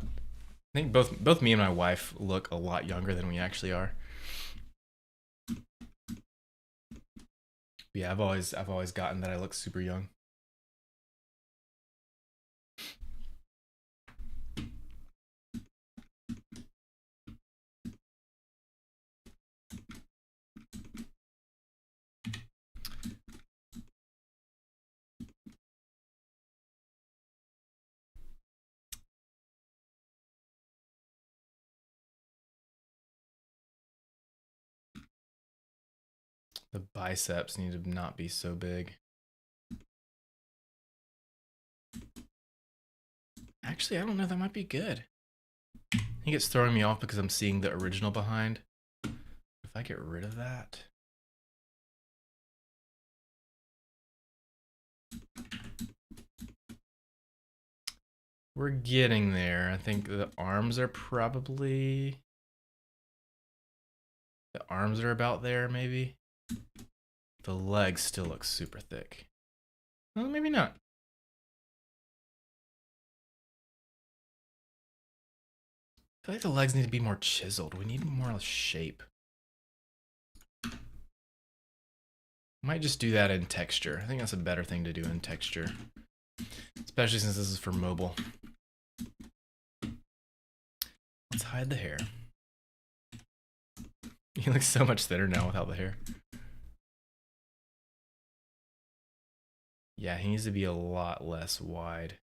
I think both me and my wife look a lot younger than we actually are. Yeah, I've always gotten that I look super young. The biceps need to not be so big. Actually, I don't know. That might be good. I think it's throwing me off because I'm seeing the original behind. If I get rid of that. We're getting there. I think the arms are probably... The arms are about there, maybe. The legs still look super thick. Well, maybe not. I feel like the legs need to be more chiseled. We need more shape. Might just do that in texture. I think that's a better thing to do in texture. Especially since this is for mobile. Let's hide the hair. He looks so much thinner now without the hair. Yeah, he needs to be a lot less wide.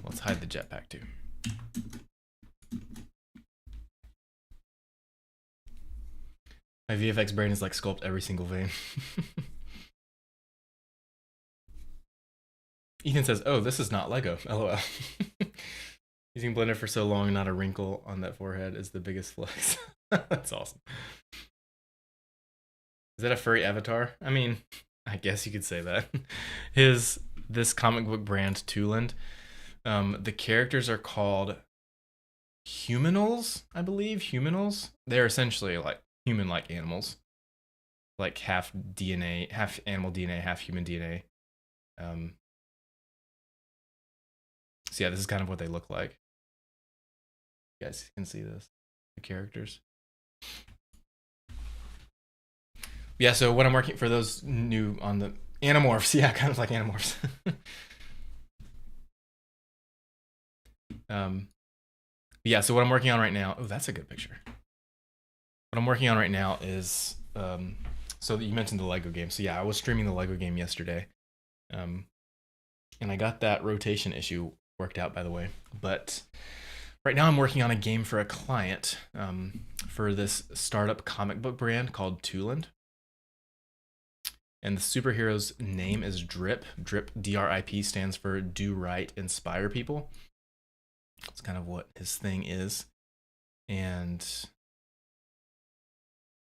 Let's hide the jetpack too. My VFX brain is like sculpt every single vein. Ethan says, oh, this is not Lego. LOL. Using Blender for so long, not a wrinkle on that forehead is the biggest flex. That's awesome. Is that a furry avatar? I mean, I guess you could say that. This comic book brand, Tooland, the characters are called humanals, I believe. Humanals. They're essentially like human-like animals, like half DNA, half animal DNA, half human DNA. So yeah, this is kind of what they look like. You guys can see this, the characters. Yeah, so what I'm working for those new on the Animorphs, yeah, kind of like Animorphs. um, yeah, so what I'm working on right now, oh, that's a good picture. What I'm working on right now is, so you mentioned the Lego game. So yeah, I was streaming the Lego game yesterday. Um, and I got that rotation issue worked out, by the way. But right now I'm working on a game for a client for this startup comic book brand called Tooland. And the superhero's name is Drip. Drip, D-R-I-P, stands for Do Right, Inspire People. That's kind of what his thing is. And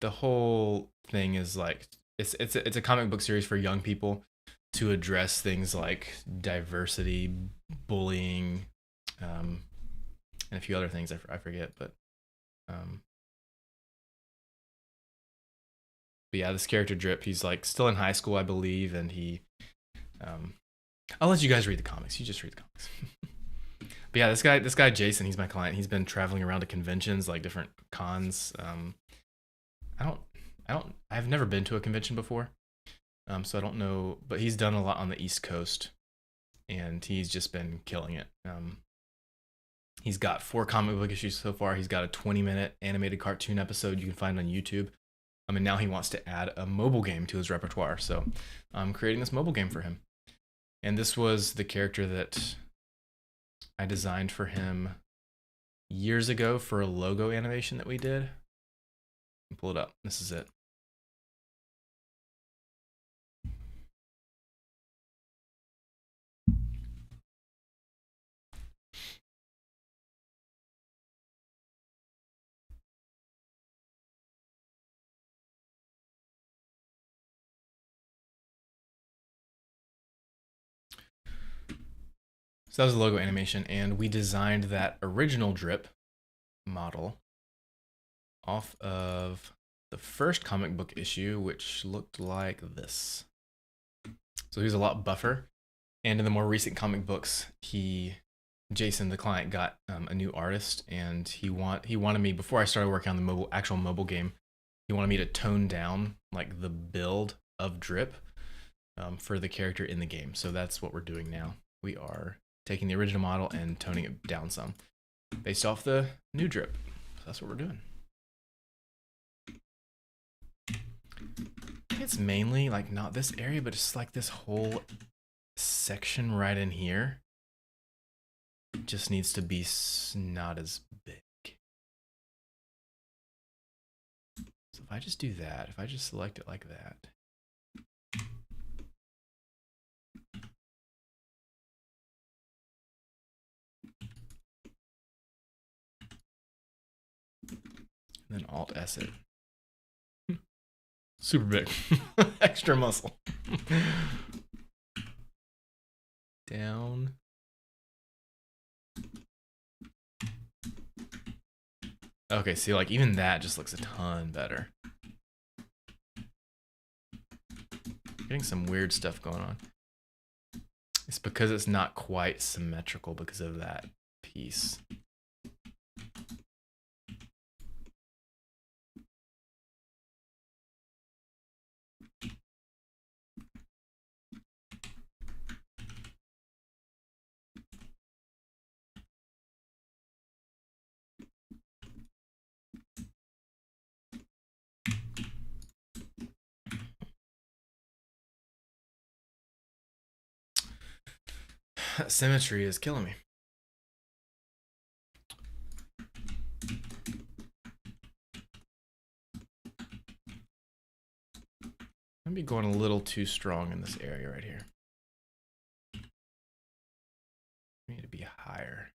the whole thing is like it's a comic book series for young people to address things like diversity, bullying, and a few other things I forget. Um, but yeah, this character Drip, he's like still in high school, I believe, and um, I'll let you guys read the comics. You just read the comics. But yeah, this guy Jason, he's my client. He's been traveling around to conventions, like different cons. I don't, I've never been to a convention before, so I don't know. But he's done a lot on the East Coast, and he's just been killing it. He's got 4 comic book issues so far. He's got a 20-minute animated cartoon episode you can find on YouTube. And now he wants to add a mobile game to his repertoire. So I'm creating this mobile game for him. And this was the character that I designed for him years ago for a logo animation that we did. Pull it up. This is it. So that was the logo animation, and we designed that original Drip model off of the first comic book issue, which looked like this. So he was a lot buffer, and in the more recent comic books, Jason, the client, got a new artist, and he wanted me, before I started working on the actual mobile game, he wanted me to tone down like the build of Drip for the character in the game. So that's what we're doing now. We are taking the original model and toning it down some based off the new Drip. So that's what we're doing. It's mainly like not this area, but just like this whole section right in here just needs to be not as big. So if I just do that, if I just select it like that, and then Alt S it. Super big. Extra muscle. Down. Okay, see, like even that just looks a ton better. Getting some weird stuff going on. It's because it's not quite symmetrical because of that piece. Symmetry is killing me. I'm gonna be going a little too strong in this area right here. I need to be higher.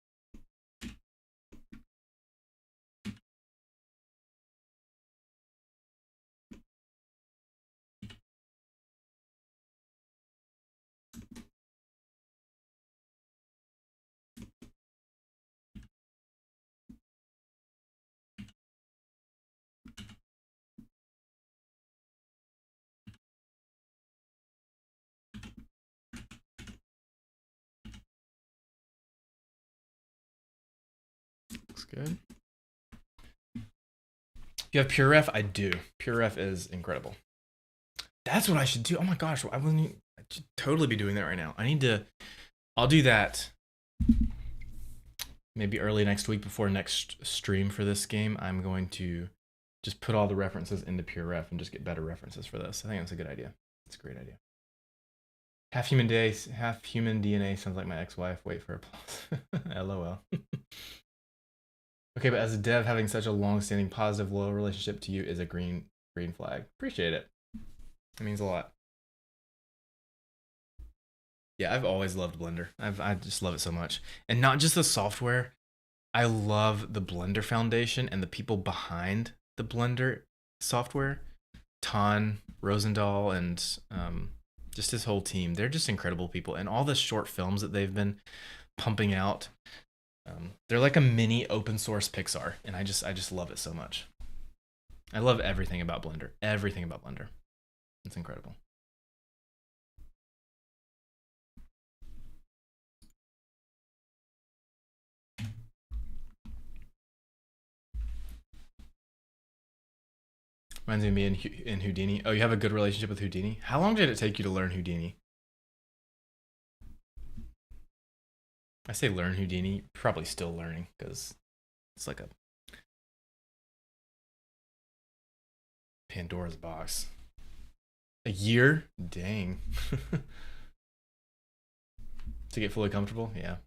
Looks good. If you have PureRef, I do. PureRef is incredible. That's what I should do. Oh my gosh, I should totally be doing that right now. I'll do that maybe early next week before next stream for this game. I'm going to just put all the references into PureRef and just get better references for this. I think that's a good idea. It's a great idea. Half human DNA sounds like my ex-wife. Wait for applause. LOL. Okay, but as a dev, having such a long-standing, positive, loyal relationship to you is a green flag. Appreciate it. It means a lot. Yeah, I've always loved Blender. I just love it so much. And not just the software. I love the Blender Foundation and the people behind the Blender software. Ton, Rosendahl, and just his whole team. They're just incredible people. And all the short films that they've been pumping out, they're like a mini open source Pixar. And I just love it so much. I love everything about Blender. Everything about Blender. It's incredible. Reminds me of me in Houdini. Oh, you have a good relationship with Houdini? How long did it take you to learn Houdini? I say learn Houdini, probably still learning because it's like a Pandora's box. A year? Dang. To get fully comfortable? Yeah.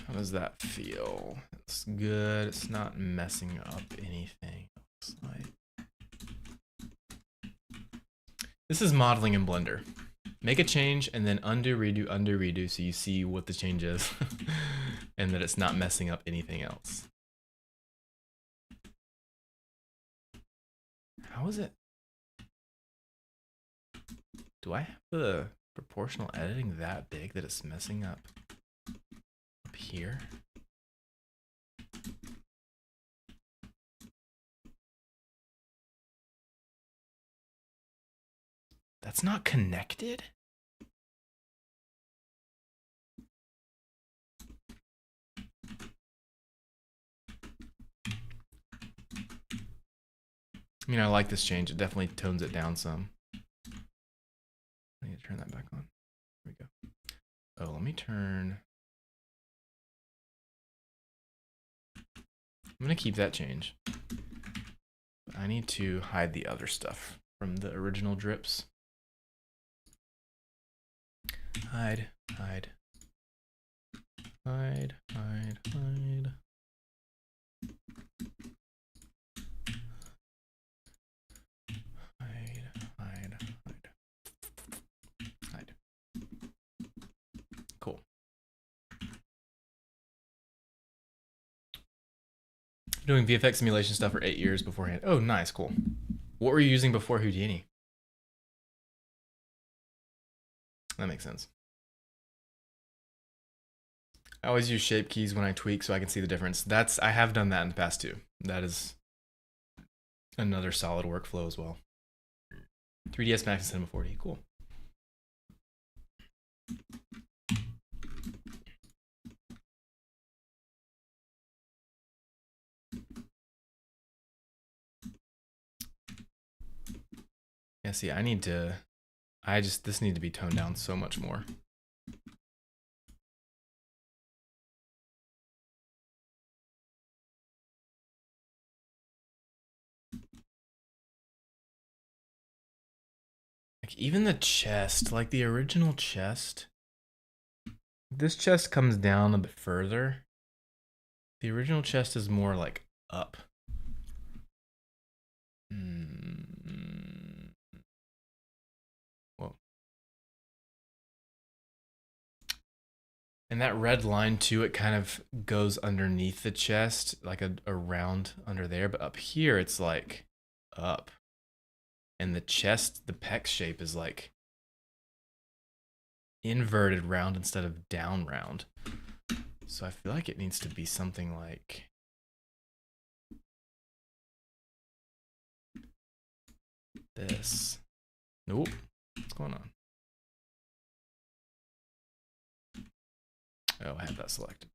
How does that feel? It's good. It's not messing up anything. Looks like. This is modeling in Blender. Make a change and then undo, redo, so you see what the change is and that it's not messing up anything else. How is it? Do I have the proportional editing that big that it's messing up here? That's not connected? I mean, I like this change. It definitely tones it down some. I need to turn that back on. Here we go. Oh, let me turn. I'm going to keep that change. But I need to hide the other stuff from the original drips. Hide, hide. Hide, hide, hide. Cool. Doing VFX simulation stuff for 8 years beforehand. Oh, nice, cool. What were you using before Houdini? That makes sense. I always use shape keys when I tweak so I can see the difference. I have done that in the past too. That is another solid workflow as well. 3ds Max and Cinema 4D, cool. Yeah, see, this needs to be toned down so much more. Like even the chest, like the original chest, this chest comes down a bit further. The original chest is more like up. Whoa. And that red line too, it kind of goes underneath the chest, like around under there. But up here, it's like up. And the chest, the pec shape is like inverted round instead of down round. So I feel like it needs to be something like this. Nope. What's going on? Oh, I have that selected.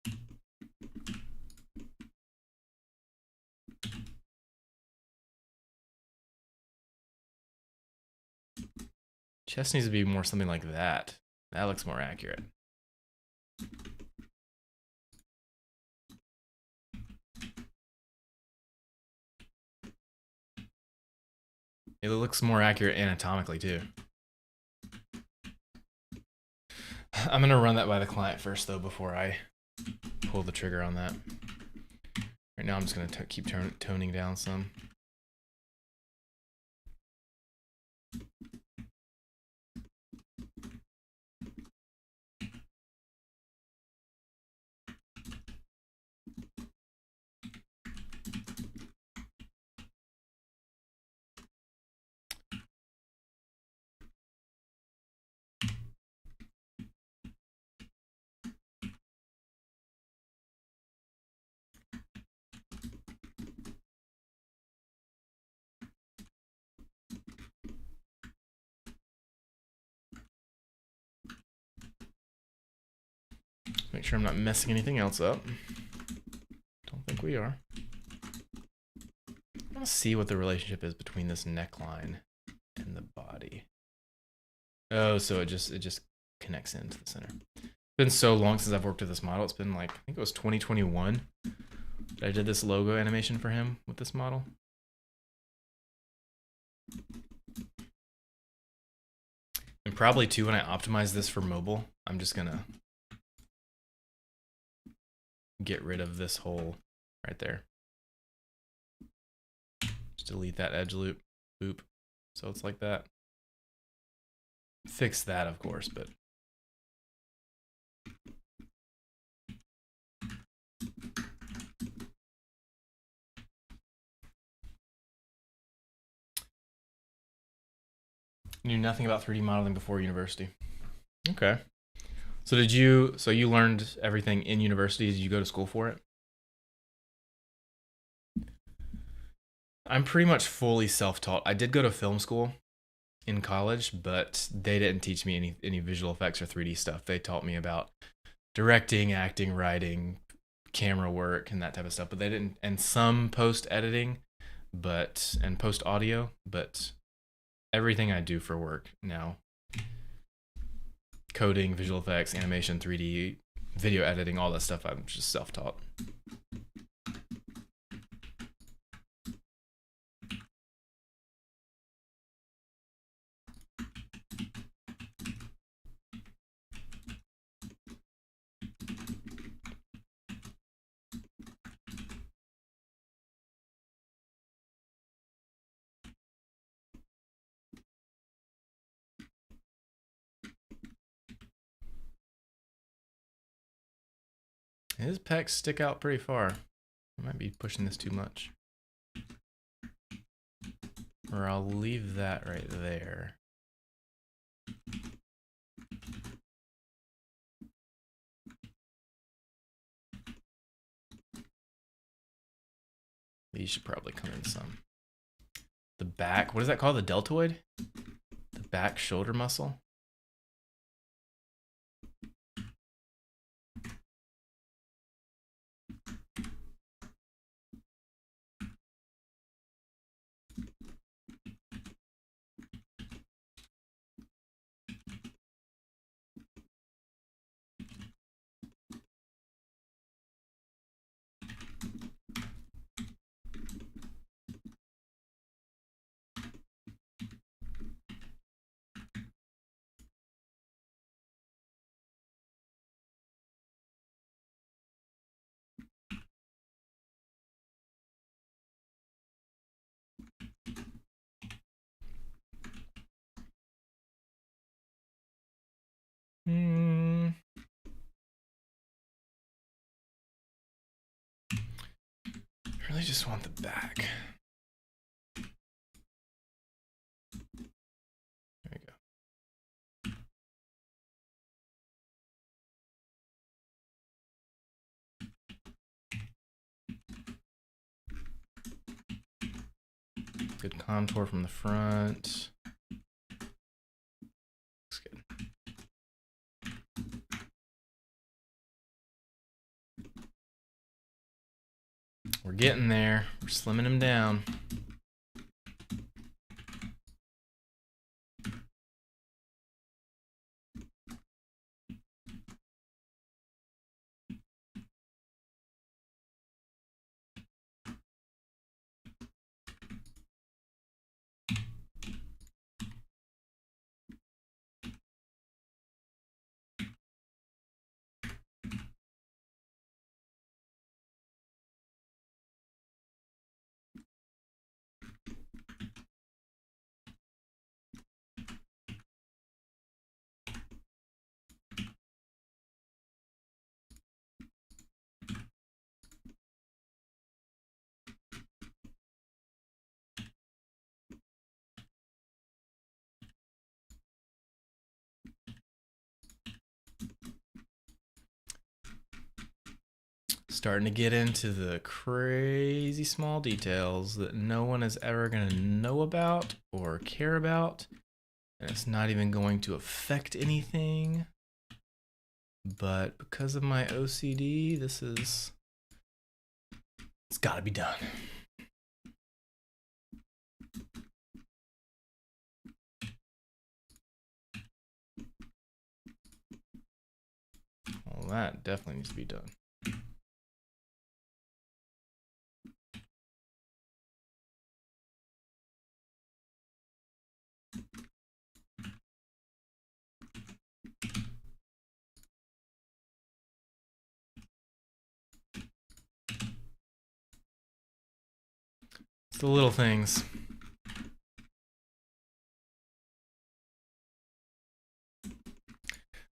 Chest needs to be more something like that. That looks more accurate. It looks more accurate anatomically too. I'm gonna run that by the client first though before I pull the trigger on that. Right now I'm just gonna keep toning down some. Make sure I'm not messing anything else up. Don't think we are. I want to see what the relationship is between this neckline and the body. Oh, so it just connects into the center. It's been so long since I've worked with this model. It's been like, I think it was 2021 that I did this logo animation for him with this model. And probably too, when I optimize this for mobile, I'm just gonna get rid of this hole right there. Just delete that edge loop. Boop. So it's like that. Fix that, of course, but knew nothing about 3D modeling before university. Okay. So you learned everything in university? Did you go to school for it? I'm pretty much fully self-taught. I did go to film school in college, but they didn't teach me any visual effects or 3D stuff. They taught me about directing, acting, writing, camera work, and that type of stuff. But they didn't, and some post editing, and post audio, but everything I do for work now, coding, visual effects, animation, 3D, video editing, all that stuff, I'm just self-taught. His pecs stick out pretty far. I might be pushing this too much. Or I'll leave that right there. These should probably come in some. The back, what is that called? The deltoid? The back shoulder muscle? I really just want the back. There we go. Good contour from the front. Looks good. We're getting there. We're slimming him down. Starting to get into the crazy small details that no one is ever going to know about or care about. And it's not even going to affect anything. But because of my OCD, it's got to be done. Well, that definitely needs to be done. It's the little things.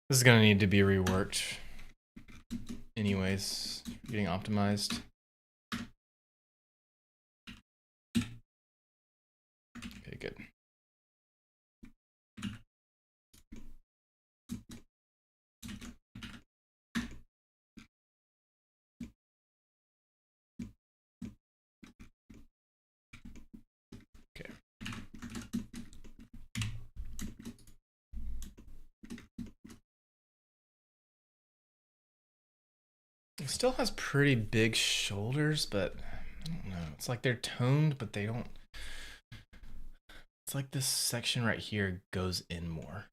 This is going to need to be reworked. Anyways, getting optimized. Okay, good. Okay. It still has pretty big shoulders, but I don't know. It's like they're toned, but they don't. It's like this section right here goes in more.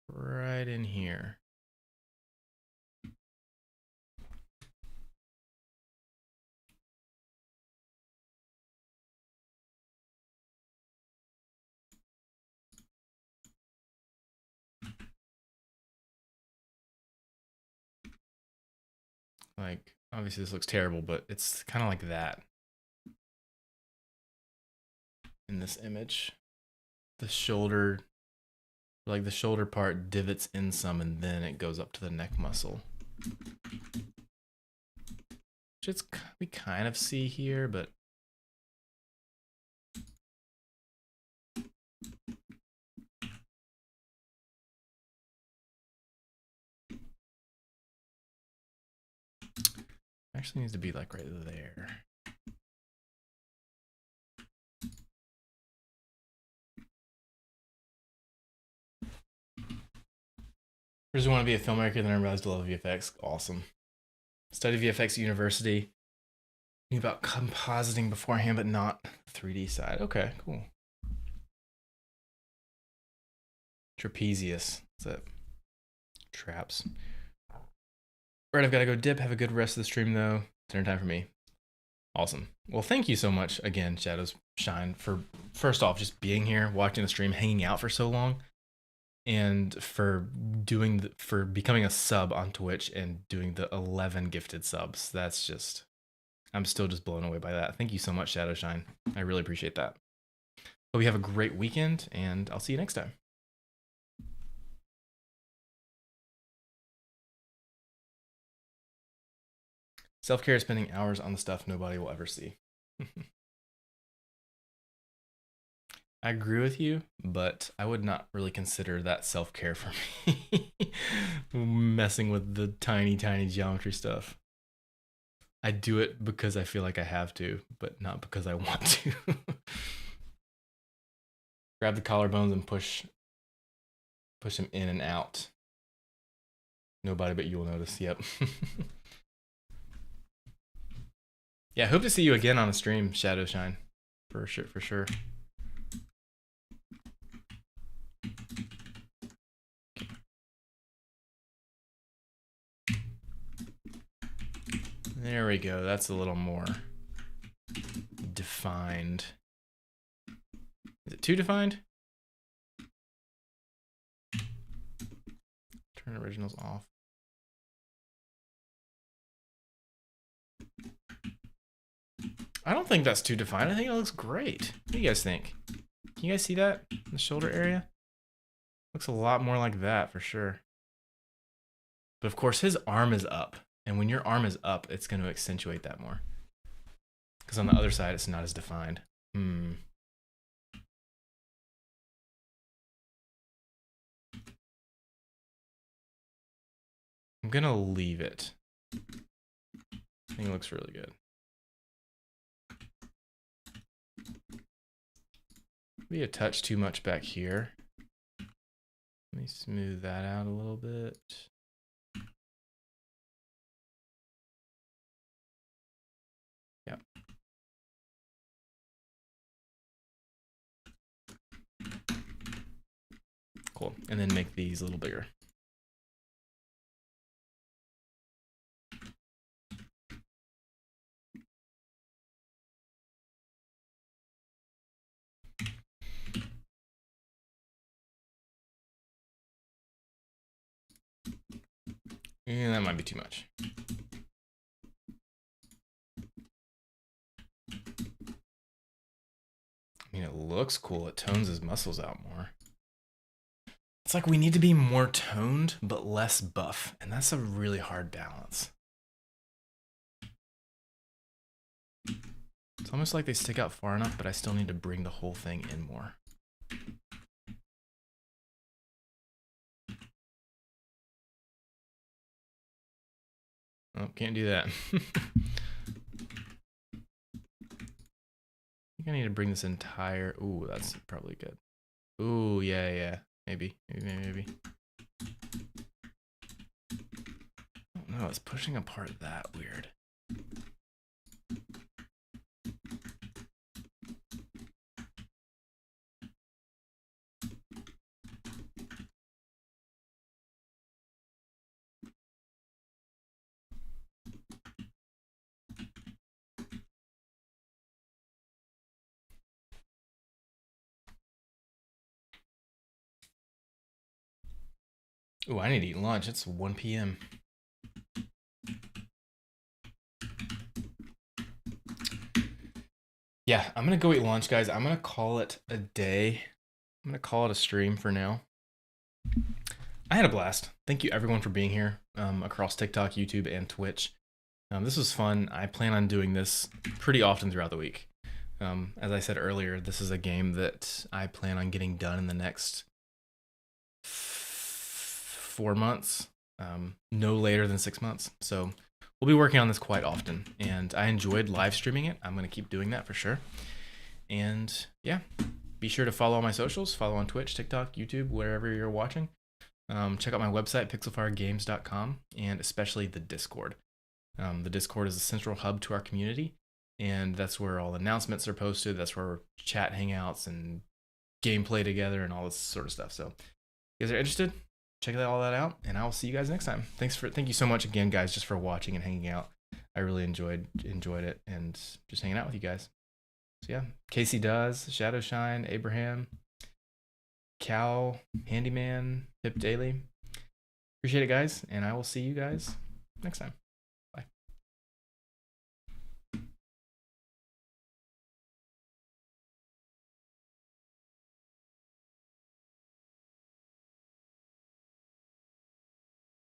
Right in here. Like, obviously this looks terrible, but it's kind of like that in this image. The shoulder, like the shoulder part divots in some and then it goes up to the neck muscle. Which we kind of see here, but actually needs to be like right there. First, want to be a filmmaker, then I realized I love VFX. Awesome. Studied VFX at university. Knew about compositing beforehand, but not 3D side. Okay, cool. Trapezius. What's that? Traps. Right, I've got to go dip. Have a good rest of the stream, though. Dinner time for me. Awesome. Well, thank you so much again, Shadows Shine, for first off just being here, watching the stream, hanging out for so long, and for becoming a sub on Twitch and doing the 11 gifted subs. That's just, I'm still just blown away by that. Thank you so much, Shadow Shine. I really appreciate that. Hope you have a great weekend, and I'll see you next time. Self-care is spending hours on the stuff nobody will ever see. I agree with you, but I would not really consider that self-care for me. Messing with the tiny, tiny geometry stuff. I do it because I feel like I have to, but not because I want to. Grab the collarbones and push him in and out. Nobody but you will notice. Yep. Yeah, hope to see you again on a stream, Shadowshine. For sure, for sure. There we go. That's a little more defined. Is it too defined? Turn originals off. I don't think that's too defined. I think it looks great. What do you guys think? Can you guys see that in the shoulder area? Looks a lot more like that for sure. But of course, his arm is up. And when your arm is up, it's going to accentuate that more. Because on the other side, it's not as defined. I'm going to leave it. I think it looks really good. Maybe a touch too much back here. Let me smooth that out a little bit. Yeah. Cool. And then make these a little bigger. Yeah, that might be too much. I mean, it looks cool. It tones his muscles out more. It's like we need to be more toned, but less buff. And that's a really hard balance. It's almost like they stick out far enough, but I still need to bring the whole thing in more. Oh, can't do that. I think I need to bring this entire... Ooh, that's probably good. Ooh, yeah. Maybe. No, it's pushing apart that weird. Ooh, I need to eat lunch. It's 1 p.m. Yeah, I'm gonna go eat lunch, guys. I'm gonna call it a day. I'm gonna call it a stream for now. I had a blast. Thank you everyone for being here across TikTok, YouTube, and Twitch. This was fun. I plan on doing this pretty often throughout the week. As I said earlier, this is a game that I plan on getting done in the next 4 months, no later than 6 months. So we'll be working on this quite often, and I enjoyed live streaming it. I'm going to keep doing that for sure. And yeah, be sure to follow all my socials, follow on Twitch, TikTok, YouTube, wherever you're watching. Check out my website, pixelfiregames.com, and especially the Discord. The Discord is the central hub to our community, and that's where all announcements are posted. That's where chat hangouts and gameplay together and all this sort of stuff. So if you guys are interested, check all that out, and I will see you guys next time. Thank you so much again, guys, just for watching and hanging out. I really enjoyed it and just hanging out with you guys. So yeah, Casey Does, Shadowshine, Abraham, Cal, Handyman, Hip Daily. Appreciate it, guys, and I will see you guys next time.